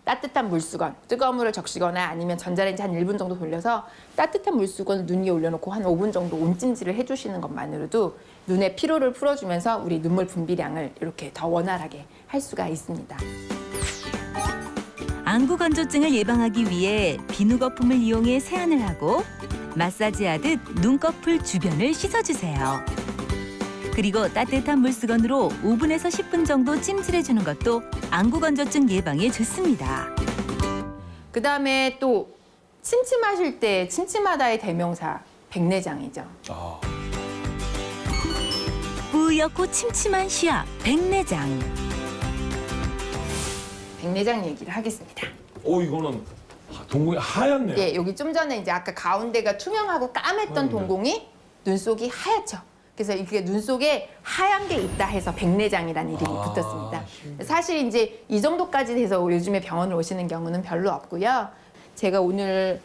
따뜻한 물수건, 뜨거운 물을 적시거나 아니면 전자레인지 한 1분 정도 돌려서 따뜻한 물수건을 눈 위에 올려놓고 한 5분 정도 온찜질을 해주시는 것만으로도 눈의 피로를 풀어주면서 우리 눈물 분비량을 이렇게 더 원활하게 할 수가 있습니다. 안구 건조증을 예방하기 위해 비누 거품을 이용해 세안을 하고 마사지하듯 눈꺼풀 주변을 씻어주세요. 그리고 따뜻한 물수건으로 5분에서 10분 정도 찜질해주는 것도 안구 건조증 예방에 좋습니다. 그다음에 또 침침하실 때 침침하다의 대명사 백내장이죠. 뿌옇고 침침한 시야 백내장. 백내장 얘기를 하겠습니다. 이거는 동공이 하얗네요. 예, 여기 좀 전에 이제 아까 가운데가 투명하고 까맸던 동공이 눈 속이 하얗죠. 그래서 이게 눈 속에 하얀 게 있다 해서 백내장이라는 이름이 붙었습니다. 사실 이제 이 정도까지 돼서 요즘에 병원을 오시는 경우는 별로 없고요. 제가 오늘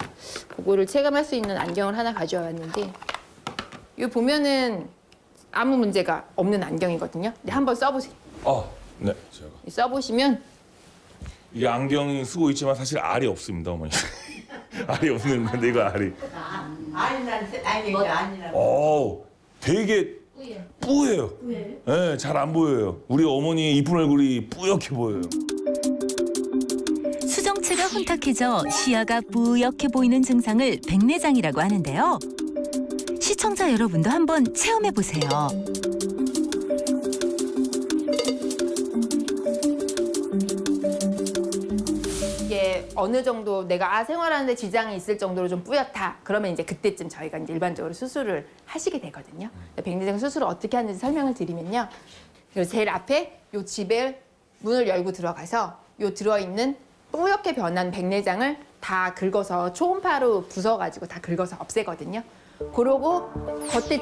그거를 체감할 수 있는 안경을 하나 가져와 왔는데 이 보면은 아무 문제가 없는 안경이거든요. 근데 한번 써보세요. 네, 제가 써보시면 이 안경이 쓰고 있지만 사실 알이 없습니다, 어머니. 알이 없는 건데 이거 알이. 되게 뿌예요. 네, 잘 안 보여요. 우리 어머니의 이쁜 얼굴이 뿌옇게 보여요. 수정체가 혼탁해져 시야가 뿌옇게 보이는 증상을 백내장이라고 하는데요. 시청자 여러분도 한번 체험해 보세요. 이게 어느 정도 내가 생활하는데 지장이 있을 정도로 좀 뿌옇다. 그러면 이제 그때쯤 저희가 이제 일반적으로 수술을 하시게 되거든요. 백내장 수술을 어떻게 하는지 설명을 드리면요. 그리고 제일 앞에 요 집에 문을 열고 들어가서 요 들어있는 뿌옇게 변한 백내장을 다 긁어서 초음파로 부숴가지고 다 긁어서 없애거든요. 그러고 겉에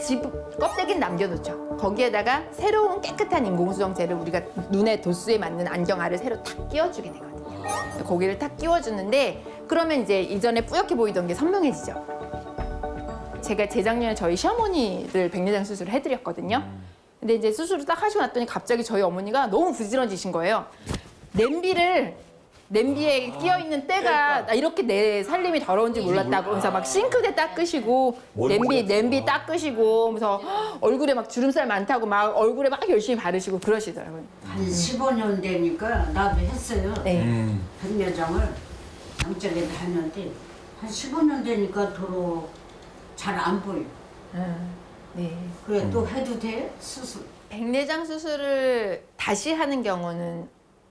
껍데기는 남겨놓죠. 거기에다가 새로운 깨끗한 인공수정제를 우리가 눈의 도수에 맞는 안경알을 새로 탁 끼워주게 되거든요. 거기를 탁 끼워주는데 그러면 이제 이전에 뿌옇게 보이던 게 선명해지죠. 제가 재작년에 저희 시어머니를 백내장 수술을 해드렸거든요. 근데 이제 수술을 딱 하시고 났더니 갑자기 저희 어머니가 너무 부지런지신 거예요. 냄비에 끼어있는 때가 나 이렇게 내 살림이 더러운지 몰랐다고 그래서 막 싱크대 닦으시고 냄비 닦으시고 그래서 얼굴에 막 주름살 많다고 막 얼굴에 막 열심히 바르시고 그러시더라고요. 한 15년 되니까 나도 했어요. 네. 백내장을 양쪽에도 했는데 한 15년 되니까 도로 잘 안 보여. 네. 그래 또 해도 돼? 수술. 백내장 수술을 다시 하는 경우는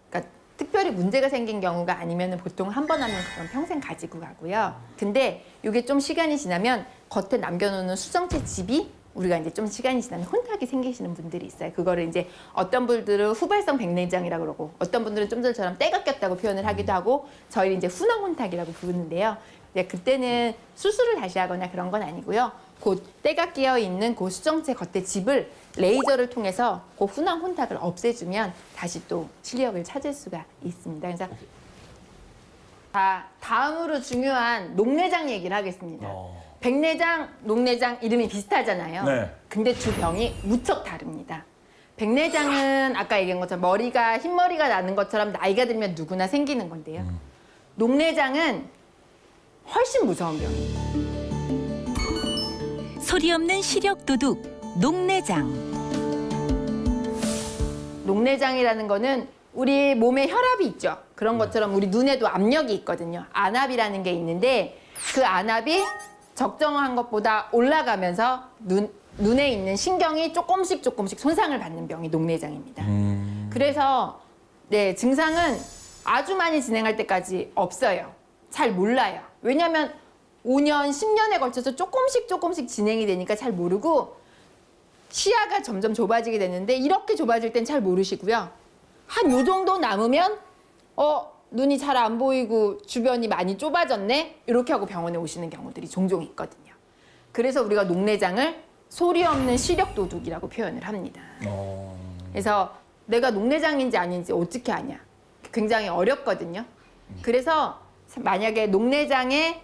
그러니까 특별히 문제가 생긴 경우가 아니면 보통 한 번 하면 그건 평생 가지고 가고요. 근데 이게 좀 시간이 지나면 겉에 남겨놓는 수정체 집이 우리가 이제 좀 시간이 지나면 혼탁이 생기시는 분들이 있어요. 그거를 이제 어떤 분들은 후발성 백내장이라고 그러고 어떤 분들은 좀 전처럼 때가 꼈다고 표현을 하기도 하고 저희는 이제 훈황 혼탁이라고 부르는데요. 네, 그때는 수술을 다시 하거나 그런 건 아니고요. 곧 때가 끼어 있는 그 수정체 겉에 짚을 레이저를 통해서 그 훈황 혼탁을 없애주면 다시 또 시력을 찾을 수가 있습니다. 그래서 자, 다음으로 중요한 녹내장 얘기를 하겠습니다. 백내장, 녹내장 이름이 비슷하잖아요. 네. 근데 두 병이 무척 다릅니다. 백내장은 아까 얘기한 것처럼 머리가 흰머리가 나는 것처럼 나이가 들면 누구나 생기는 건데요. 녹내장은 훨씬 무서운 병이에요. 소리 없는 시력 도둑 녹내장. 녹내장이라는 거는 우리 몸에 혈압이 있죠. 그런 것처럼 우리 눈에도 압력이 있거든요. 안압이라는 게 있는데 그 안압이 적정한 것보다 올라가면서 눈에 있는 신경이 조금씩 손상을 받는 병이 녹내장입니다. 그래서 네, 증상은 아주 많이 진행할 때까지 없어요. 잘 몰라요. 왜냐하면 5년, 10년에 걸쳐서 조금씩 진행이 되니까 잘 모르고 시야가 점점 좁아지게 되는데 이렇게 좁아질 땐 잘 모르시고요. 한 요 정도 남으면 눈이 잘 안 보이고 주변이 많이 좁아졌네? 이렇게 하고 병원에 오시는 경우들이 종종 있거든요. 그래서 우리가 녹내장을 소리 없는 시력 도둑이라고 표현을 합니다. 그래서 내가 녹내장인지 아닌지 어떻게 아냐? 굉장히 어렵거든요. 그래서 만약에 녹내장에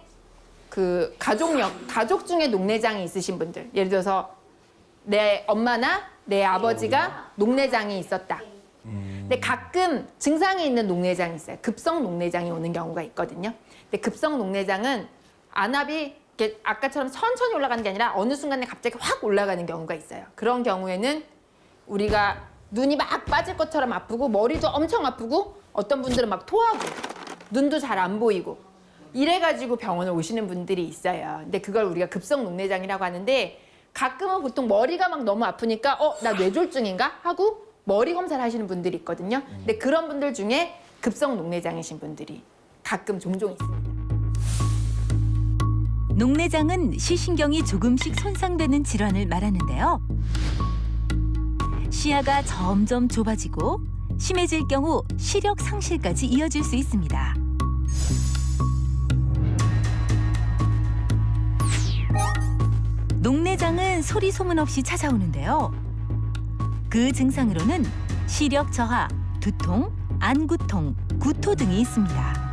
그 가족 중에 녹내장이 있으신 분들, 예를 들어서 내 엄마나 내 아버지가 녹내장이 있었다. 근데 가끔 증상이 있는 녹내장이 있어요. 급성 녹내장이 오는 경우가 있거든요. 근데 급성 녹내장은 안압이 이렇게 아까처럼 천천히 올라가는 게 아니라 어느 순간에 갑자기 확 올라가는 경우가 있어요. 그런 경우에는 우리가 눈이 막 빠질 것처럼 아프고 머리도 엄청 아프고 어떤 분들은 막 토하고 눈도 잘 안 보이고 이래가지고 병원에 오시는 분들이 있어요. 근데 그걸 우리가 급성 녹내장이라고 하는데 가끔은 보통 머리가 막 너무 아프니까 나 뇌졸중인가? 하고 머리 검사를 하시는 분들이 있거든요. 근데 그런 분들 중에 급성 녹내장이신 분들이 가끔 종종 있습니다. 녹내장은 시신경이 조금씩 손상되는 질환을 말하는데요. 시야가 점점 좁아지고 심해질 경우 시력 상실까지 이어질 수 있습니다. 녹내장은 소리 소문 없이 찾아오는데요. 그 증상으로는 시력 저하, 두통, 안구통, 구토 등이 있습니다.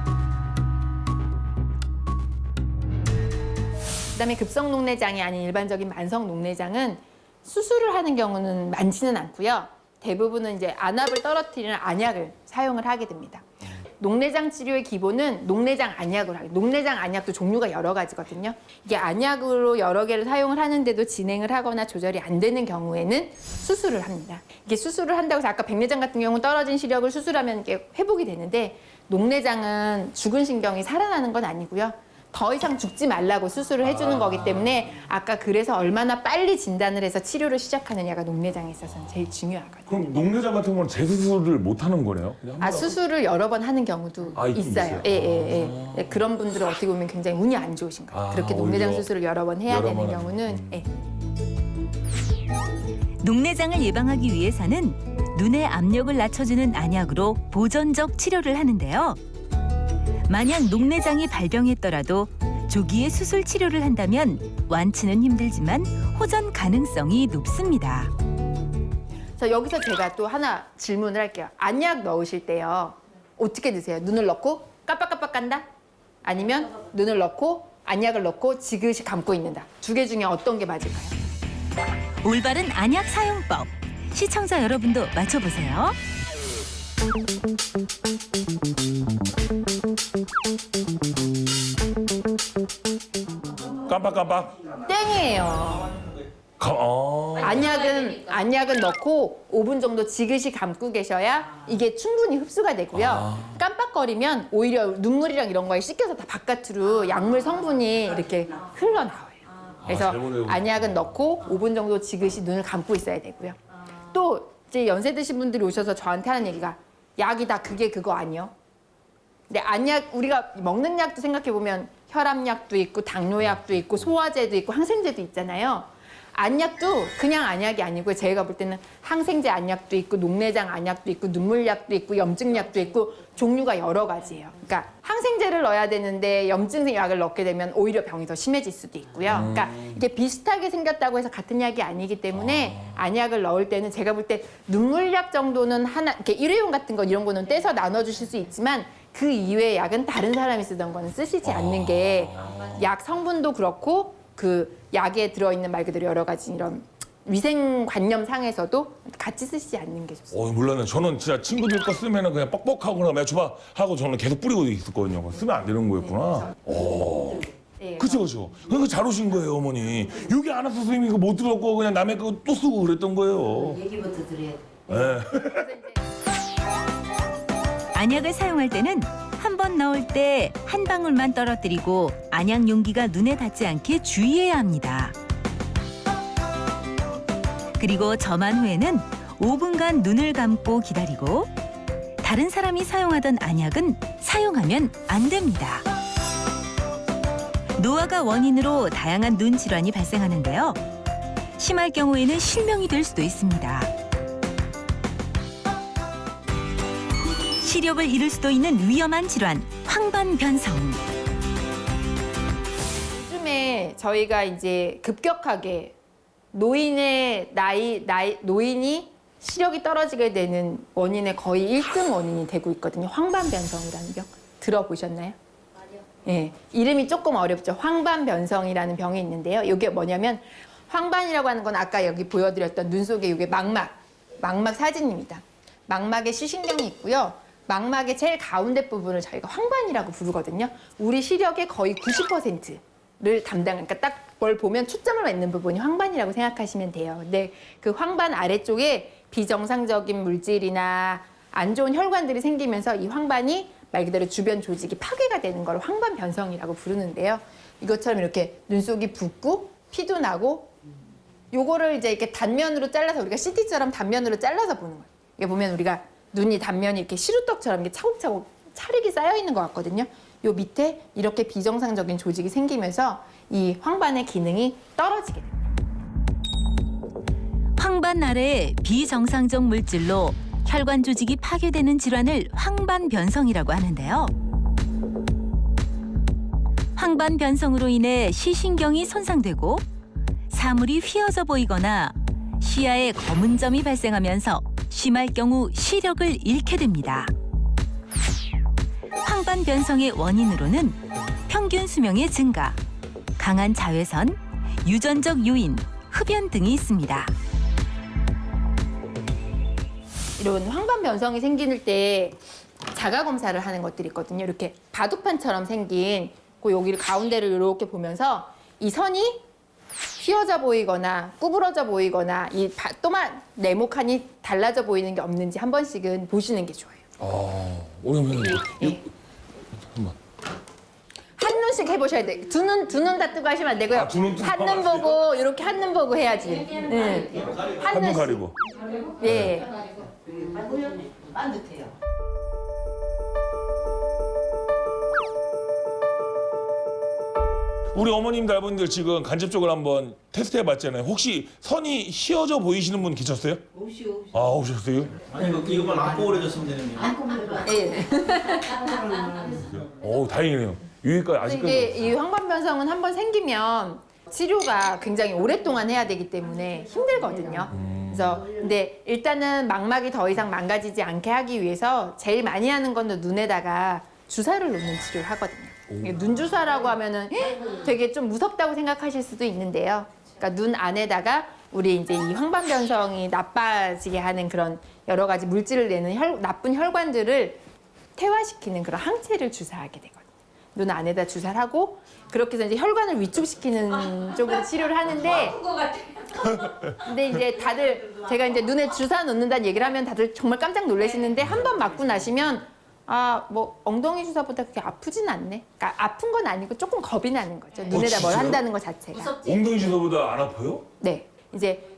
그다음에 급성 녹내장이 아닌 일반적인 만성 녹내장은 수술을 하는 경우는 많지는 않고요. 대부분은 이제 안압을 떨어뜨리는 안약을 사용을 하게 됩니다. 녹내장 치료의 기본은 녹내장 안약으로 하게. 녹내장 안약도 종류가 여러 가지거든요. 이게 안약으로 여러 개를 사용을 하는데도 진행을 하거나 조절이 안 되는 경우에는 수술을 합니다. 이게 수술을 한다고 해서 아까 백내장 같은 경우는 떨어진 시력을 수술하면 이게 회복이 되는데 녹내장은 죽은 신경이 살아나는 건 아니고요. 더 이상 죽지 말라고 수술을 해주는 거기 때문에 아까 그래서 얼마나 빨리 진단을 해서 치료를 시작하느냐가 녹내장에 있어서는 제일 중요하거든요. 그럼 녹내장 같은 경우는 재수술을 못 하는 거네요? 그냥 한 번 수술을 여러 번 하는 경우도 있긴 있어요. 있어요? 예. 그런 분들은 어떻게 보면 굉장히 운이 안 좋으신 거예요. 그렇게 녹내장 오히려 수술을 여러 번 해야 여러 되는 번 경우는 예. 녹내장을 예방하기 위해서는 눈의 압력을 낮춰주는 안약으로 보존적 치료를 하는데요. 만약 녹내장이 발병했더라도 조기에 수술 치료를 한다면 완치는 힘들지만 호전 가능성이 높습니다. 자, 여기서 제가 또 하나 질문을 할게요. 안약 넣으실 때요. 어떻게 드세요? 눈을 넣고 깜빡깜빡 간다? 아니면 눈을 넣고 안약을 넣고 지그시 감고 있는다? 두 개 중에 어떤 게 맞을까요? 올바른 안약 사용법. 시청자 여러분도 맞춰보세요. 깜빡깜빡. 땡이에요. 안약은 넣고 5분 정도 지그시 감고 계셔야 이게 충분히 흡수가 되고요. 깜빡거리면 오히려 눈물이랑 이런 거에 씻겨서 다 바깥으로 약물 성분이 이렇게 흘러나와요. 그래서 안약은 넣고 5분 정도 지그시 눈을 감고 있어야 되고요. 또 이제 연세 드신 분들이 오셔서 저한테 하는 얘기가 약이다 그게 그거 아니요? 근데 안약 우리가 먹는 약도 생각해 보면 혈압약도 있고 당뇨약도 있고 소화제도 있고 항생제도 있잖아요. 안약도 그냥 안약이 아니고 제가 볼 때는 항생제 안약도 있고 녹내장 안약도 있고 눈물약도 있고 염증약도 있고 종류가 여러 가지예요. 그러니까 항생제를 넣어야 되는데 염증 약을 넣게 되면 오히려 병이 더 심해질 수도 있고요. 그러니까 이게 비슷하게 생겼다고 해서 같은 약이 아니기 때문에 안약을 넣을 때는 제가 볼 때 눈물약 정도는 하나 이렇게 일회용 같은 거 이런 거는 떼서 나눠 주실 수 있지만 그 이외의 약은 다른 사람이 쓰던 거는 쓰시지 않는 게 약 성분도 그렇고 그 약에 들어있는 말 그대로 여러 가지 이런 위생관념 상에서도 같이 쓰시지 않는 게 좋습니다. 몰랐네. 저는 진짜 친구들 거 쓰면은 그냥 뻑뻑하거나 매주봐 하고 저는 계속 뿌리고 있었거든요. 그거 쓰면 안 되는 거였구나. 네, 그쵸, 그쵸. 그러니까 잘 오신 거예요, 어머니. 여기 안 와서 선생님이 그거 못 들었고 그냥 남의 거 또 쓰고 그랬던 거예요. 얘기부터 들어야 돼. 예. 안약을 사용할 때는 한 번 넣을 때 한 방울만 떨어뜨리고 안약 용기가 눈에 닿지 않게 주의해야 합니다. 그리고 점안 후에는 5분간 눈을 감고 기다리고 다른 사람이 사용하던 안약은 사용하면 안 됩니다. 노화가 원인으로 다양한 눈 질환이 발생하는데요. 심할 경우에는 실명이 될 수도 있습니다. 시력을 잃을 수도 있는 위험한 질환, 황반변성. 요즘에 저희가 이제 급격하게 노인이 시력이 떨어지게 되는 원인의 거의 1등 원인이 되고 있거든요. 황반변성이라는 병 들어보셨나요? 예, 이름이 조금 어렵죠. 황반변성이라는 병이 있는데요. 이게 뭐냐면 황반이라고 하는 건 아까 여기 보여드렸던 눈 속에 이게 망막 사진입니다. 망막에 시신경이 있고요. 망막의 제일 가운데 부분을 저희가 황반이라고 부르거든요. 우리 시력의 거의 90%를 그러니까 딱 뭘 보면 초점을 맞는 부분이 황반이라고 생각하시면 돼요. 근데 그 황반 아래쪽에 비정상적인 물질이나 안 좋은 혈관들이 생기면서 이 황반이 말 그대로 주변 조직이 파괴가 되는 걸 황반변성이라고 부르는데요. 이것처럼 이렇게 눈속이 붓고 피도 나고 요거를 이제 이렇게 단면으로 잘라서 우리가 CT처럼 단면으로 잘라서 보는 거예요. 이게 보면 우리가 눈이 단면이 이렇게 시루떡처럼 이렇게 차곡차곡 차르게 쌓여 있는 것 같거든요. 요 밑에 이렇게 비정상적인 조직이 생기면서 이 황반의 기능이 떨어지게 됩니다. 황반 아래의 비정상적 물질로 혈관 조직이 파괴되는 질환을 황반변성이라고 하는데요. 황반변성으로 인해 시신경이 손상되고 사물이 휘어져 보이거나 시야에 검은 점이 발생하면서 심할 경우 시력을 잃게 됩니다. 황반변성의 원인으로는 평균 수명의 증가, 강한 자외선, 유전적 요인, 흡연 등이 있습니다. 이런 황반변성이 생길 때 자가 검사를 하는 것들이 있거든요. 이렇게 바둑판처럼 생긴 그 여기를 가운데를 이렇게 보면서 이 선이 휘어져 보이거나 구부러져 보이거나 이 네모칸이 달라져 보이는 게 없는지 한 번씩은 보시는 게 좋아요. 오늘 네. 한 눈씩 해보셔야 돼. 두 눈 다 뜨고 하시면 안 되고요. 두 눈 뜨고 한눈 보고 이렇게 한눈 보고 해야지. 네. 한눈 가리고. 네. 만듯해요. 우리 어머님들 아버님들 지금 간접적으로 한번 테스트 해봤잖아요. 혹시 선이 휘어져 보이시는 분 계셨어요? 오시오. 아, 오셨어요? 아니 이거만 안 꼬부러졌으면 되는 거예요. 네. 다행이네요. 여기까지 아직까지. 이게 이 황반변성은 한번 생기면 치료가 굉장히 오랫동안 해야 되기 때문에 힘들거든요. 그래서 근데 일단은 망막이 더 이상 망가지지 않게 하기 위해서 제일 많이 하는 건 눈에다가 주사를 놓는 치료를 하거든요. 눈 주사라고 하면은 되게 좀 무섭다고 생각하실 수도 있는데요. 그러니까 눈 안에다가 우리 이제 이 황반변성이 나빠지게 하는 그런 여러 가지 물질을 내는 나쁜 혈관들을 퇴화시키는 그런 항체를 주사하게 되거든요. 눈 안에다 주사를 하고 그렇게 해서 이제 혈관을 위축시키는 쪽으로 치료를 하는데 근데 이제 다들 제가 이제 눈에 주사 놓는다는 얘기를 하면 다들 정말 깜짝 놀라시는데 한 번 맞고 나시면 뭐 엉덩이 주사보다 그렇게 아프진 않네. 그러니까 아픈 건 아니고 조금 겁이 나는 거죠. 눈에다 뭘 진짜요? 한다는 것 자체가. 엉덩이 주사보다 안 아파요? 네.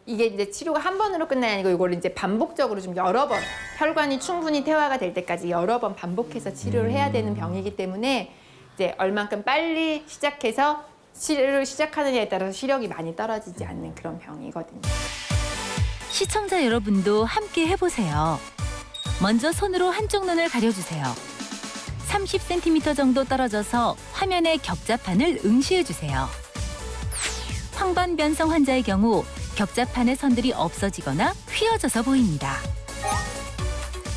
이게 이제 치료가 한 번으로 끝나는 아니고 이거를 이제 반복적으로 좀 여러 번 혈관이 충분히 퇴화가 될 때까지 여러 번 반복해서 치료를 해야 되는 병이기 때문에 이제 얼만큼 빨리 시작해서 치료를 시작하느냐에 따라서 시력이 많이 떨어지지 않는 그런 병이거든요. 시청자 여러분도 함께 해보세요. 먼저 손으로 한쪽 눈을 가려주세요. 30cm 정도 떨어져서 화면의 격자판을 응시해주세요. 황반변성 환자의 경우 격자판의 선들이 없어지거나 휘어져서 보입니다.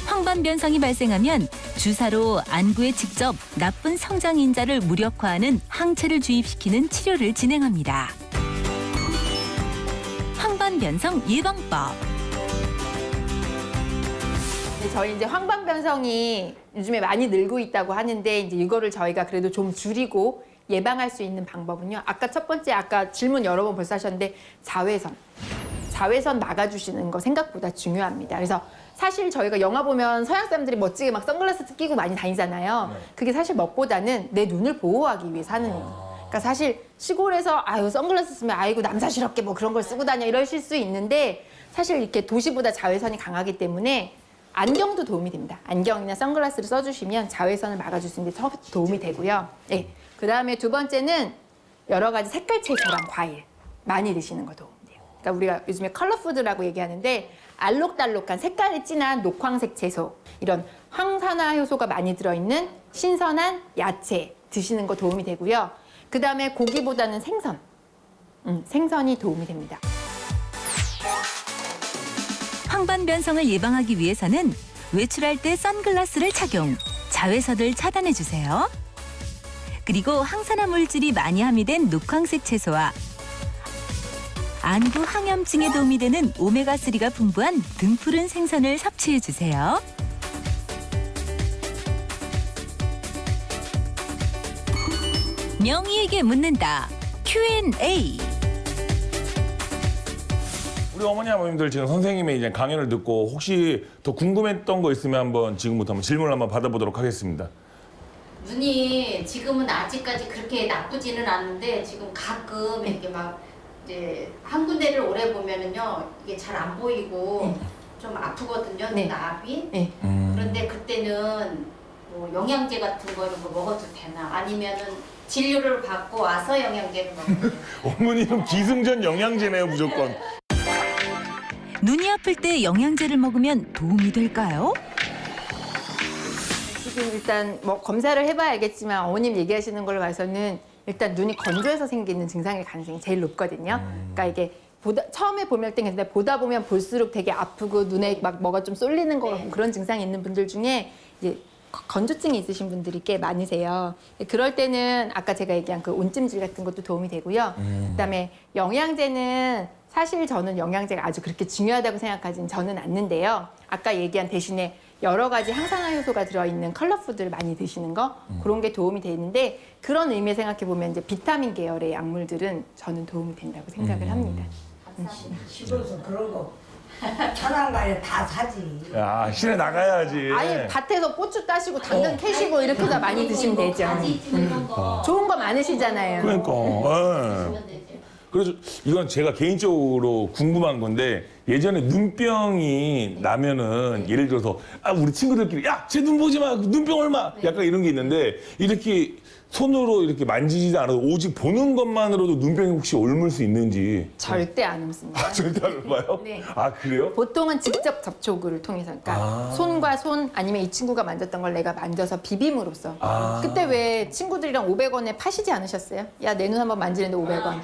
황반변성이 발생하면 주사로 안구에 직접 나쁜 성장인자를 무력화하는 항체를 주입시키는 치료를 진행합니다. 황반변성 예방법. 저희 이제 황반변성이 요즘에 많이 늘고 있다고 하는데 이제 이거를 저희가 그래도 좀 줄이고 예방할 수 있는 방법은요. 아까 첫 번째 질문 여러 번 벌써 하셨는데 자외선 막아주시는 거 생각보다 중요합니다. 그래서 사실 저희가 영화 보면 서양 사람들이 멋지게 막 선글라스 끼고 많이 다니잖아요. 그게 사실 멋보다는 내 눈을 보호하기 위해서 하는 거예요. 그러니까 사실 시골에서 선글라스 쓰면 아이고 남사스럽게 뭐 그런 걸 쓰고 다녀 이러실 수 있는데 사실 이렇게 도시보다 자외선이 강하기 때문에 안경도 도움이 됩니다. 안경이나 선글라스를 써주시면 자외선을 막아줄 수 있는데 도움이 되고요. 네. 그 다음에 두 번째는 여러 가지 색깔 채소랑 과일 많이 드시는 거 도움이 돼요. 그러니까 우리가 요즘에 컬러푸드라고 얘기하는데 알록달록한 색깔이 진한 녹황색 채소 이런 항산화 효소가 많이 들어있는 신선한 야채 드시는 거 도움이 되고요. 그 다음에 고기보다는 생선, 생선이 도움이 됩니다. 황반변성을 예방하기 위해서는 외출할 때 선글라스를 착용, 자외선을 차단해 주세요. 그리고 항산화 물질이 많이 함유된 녹황색 채소와 안구 항염증에 도움이 되는 오메가3가 풍부한 등푸른 생선을 섭취해 주세요. 명희에게 묻는다. Q&A. 우리 어머니 아버님들 지금 선생님의 이제 강연을 듣고 혹시 더 궁금했던 거 있으면 한번 지금부터 한번 질문을 한번 받아보도록 하겠습니다. 눈이 지금은 아직까지 그렇게 나쁘지는 않은데 지금 가끔 이렇게 막 이제 한 군데를 오래 보면은요 이게 잘 안 보이고 좀 아프거든요. 네. 눈앞이. 네. 그런데 그때는 뭐 영양제 같은 거 이런 거 먹어도 되나 아니면은 진료를 받고 와서 영양제를 먹어도 되나? 어머니는 기승전 영양제네요, 무조건. 눈이 아플 때 영양제를 먹으면 도움이 될까요? 지금 일단 뭐 검사를 해봐야 알겠지만 어머님 얘기하시는 걸로 봐서는 일단 눈이 건조해서 생기는 증상일 가능성이 제일 높거든요. 그러니까 이게 처음에 보면 괜찮은데 보다 보면 볼수록 되게 아프고 눈에 막 뭐가 좀 쏠리는 거 같고 그런 증상이 있는 분들 중에 이제 건조증이 있으신 분들이 꽤 많으세요. 그럴 때는 아까 제가 얘기한 그 온찜질 같은 것도 도움이 되고요. 그다음에 영양제는 사실 저는 영양제가 아주 그렇게 중요하다고 생각하지는 저는 않는데요. 아까 얘기한 대신에 여러 가지 항산화 효소가 들어있는 컬러푸드를 많이 드시는 거 그런 게 도움이 되는데 그런 의미에 생각해 보면 이제 비타민 계열의 약물들은 저는 도움이 된다고 생각을 합니다. 시골에서 그런 거 편한 거 아니라 다 사지. 야, 실에 나가야지. 아예 밭에서 고추 따시고 당근 캐시고 이렇게 다 많이 드시면 되죠. 이런 거 좋은 거 많으시잖아요. 그러니까. 예. 주면 되죠. 그래서 이건 제가 개인적으로 궁금한 건데 예전에 눈병이 나면은 예를 들어서 우리 친구들끼리 야, 쟤 눈 보지 마. 눈병 얼마? 약간 이런 게 있는데 이렇게 손으로 이렇게 만지지도 않아도 오직 보는 것만으로도 눈병이 혹시 옮을 수 있는지. 절대 안 옮습니다. 절대 안 옮아요? 네. 아, 그래요? 보통은 직접 접촉을 통해서 그러니까 손과 손 아니면 이 친구가 만졌던 걸 내가 만져서 비빔으로써 그때 왜 친구들이랑 500원에 파시지 않으셨어요? 야, 내 눈 한번 만지는데 500원.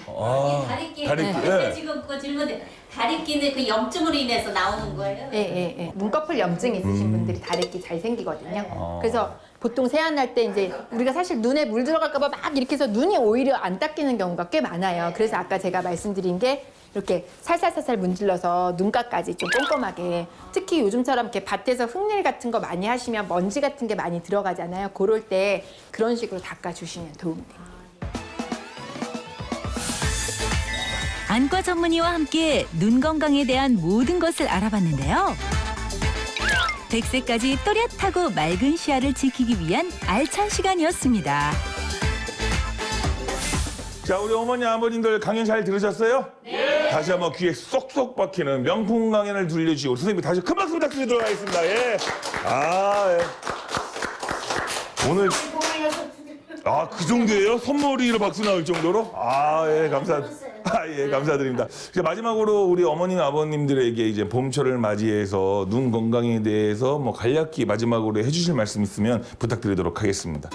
다리끼. 다리끼, 근데 예. 지금 그거 질문에 다리끼는 그 염증으로 인해서 나오는 거예요? 예. 눈꺼풀 염증 있으신 분들이 다래끼 잘 생기거든요. 그래서 보통 세안할 때 이제 우리가 사실 눈에 물 들어갈까 봐 막 이렇게 해서 눈이 오히려 안 닦이는 경우가 꽤 많아요. 그래서 아까 제가 말씀드린 게 이렇게 살살살살 문질러서 눈가까지 좀 꼼꼼하게 특히 요즘처럼 이렇게 밭에서 흙일 같은 거 많이 하시면 먼지 같은 게 많이 들어가잖아요. 그럴 때 그런 식으로 닦아주시면 도움이 됩니다. 안과 전문의와 함께 눈 건강에 대한 모든 것을 알아봤는데요. 100세까지 또렷하고 맑은 시야를 지키기 위한 알찬 시간이었습니다. 자, 우리 어머니 아버님들 강연 잘 들으셨어요? 네. 다시 한번 귀에 쏙쏙 박히는 명품 강연을 들려주시고 선생님 다시 큰 박수 부탁드리도록 하겠습니다. 예. 아, 예. 오늘 아, 그 정도예요? 손머리로 박수 나올 정도로? 아, 예, 예, 감사드립니다. 이제 마지막으로 우리 어머님, 아버님들에게 이제 봄철을 맞이해서 눈 건강에 대해서 뭐 간략히 마지막으로 해주실 말씀 있으면 부탁드리도록 하겠습니다.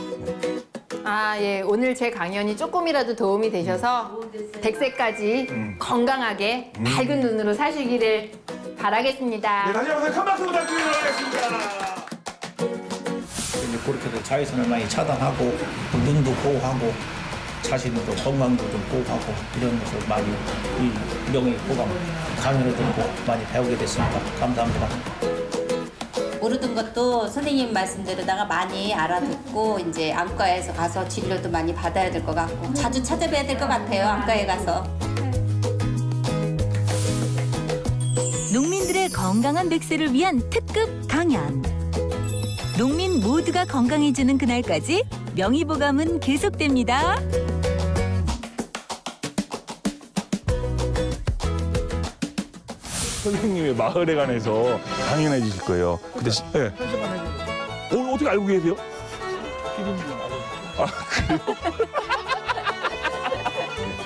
아, 예. 오늘 제 강연이 조금이라도 도움이 되셔서 100세까지 건강하게 밝은 눈으로 사시기를 바라겠습니다. 네, 다시 한번 큰 박수 부탁드리도록 하겠습니다. 이제 그렇게도 자외선을 많이 차단하고 또 눈도 보호하고 자신도 건강도 좀 보호하고 이런 것을 많이 이 명예보감 강연을 듣고 많이 배우게 됐습니다. 감사합니다. 모르던 것도 선생님 말씀대로다가 많이 알아듣고 이제 안과에서 가서 진료도 많이 받아야 될 것 같고 자주 찾아뵈야 될 것 같아요. 안과에 가서. 농민들의 건강한 백세를 위한 특급 강연. 농민 모두가 건강해지는 그날까지 명의보감은 계속됩니다. 선생님이 마을에 관해서 강연해 주실 거예요. 근데 예. 어떻게 알고 계세요? 아, 그래요?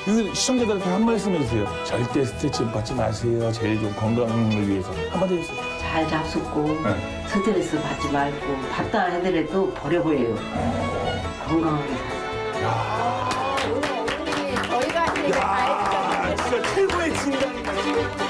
근데 시청자들한테 한 말씀 해주세요. 절대 스트레치 받지 마세요. 제일 좀 건강을 위해서. 한마디 해주세요. 잘 잡숫고 네. 스트레스 받지 말고 받다 해더라도 버려버려요. 건강하게 사세요. 오늘 어머니 저희가 하는 얘기 다 해주셨는데 진짜 최고의 진단이다.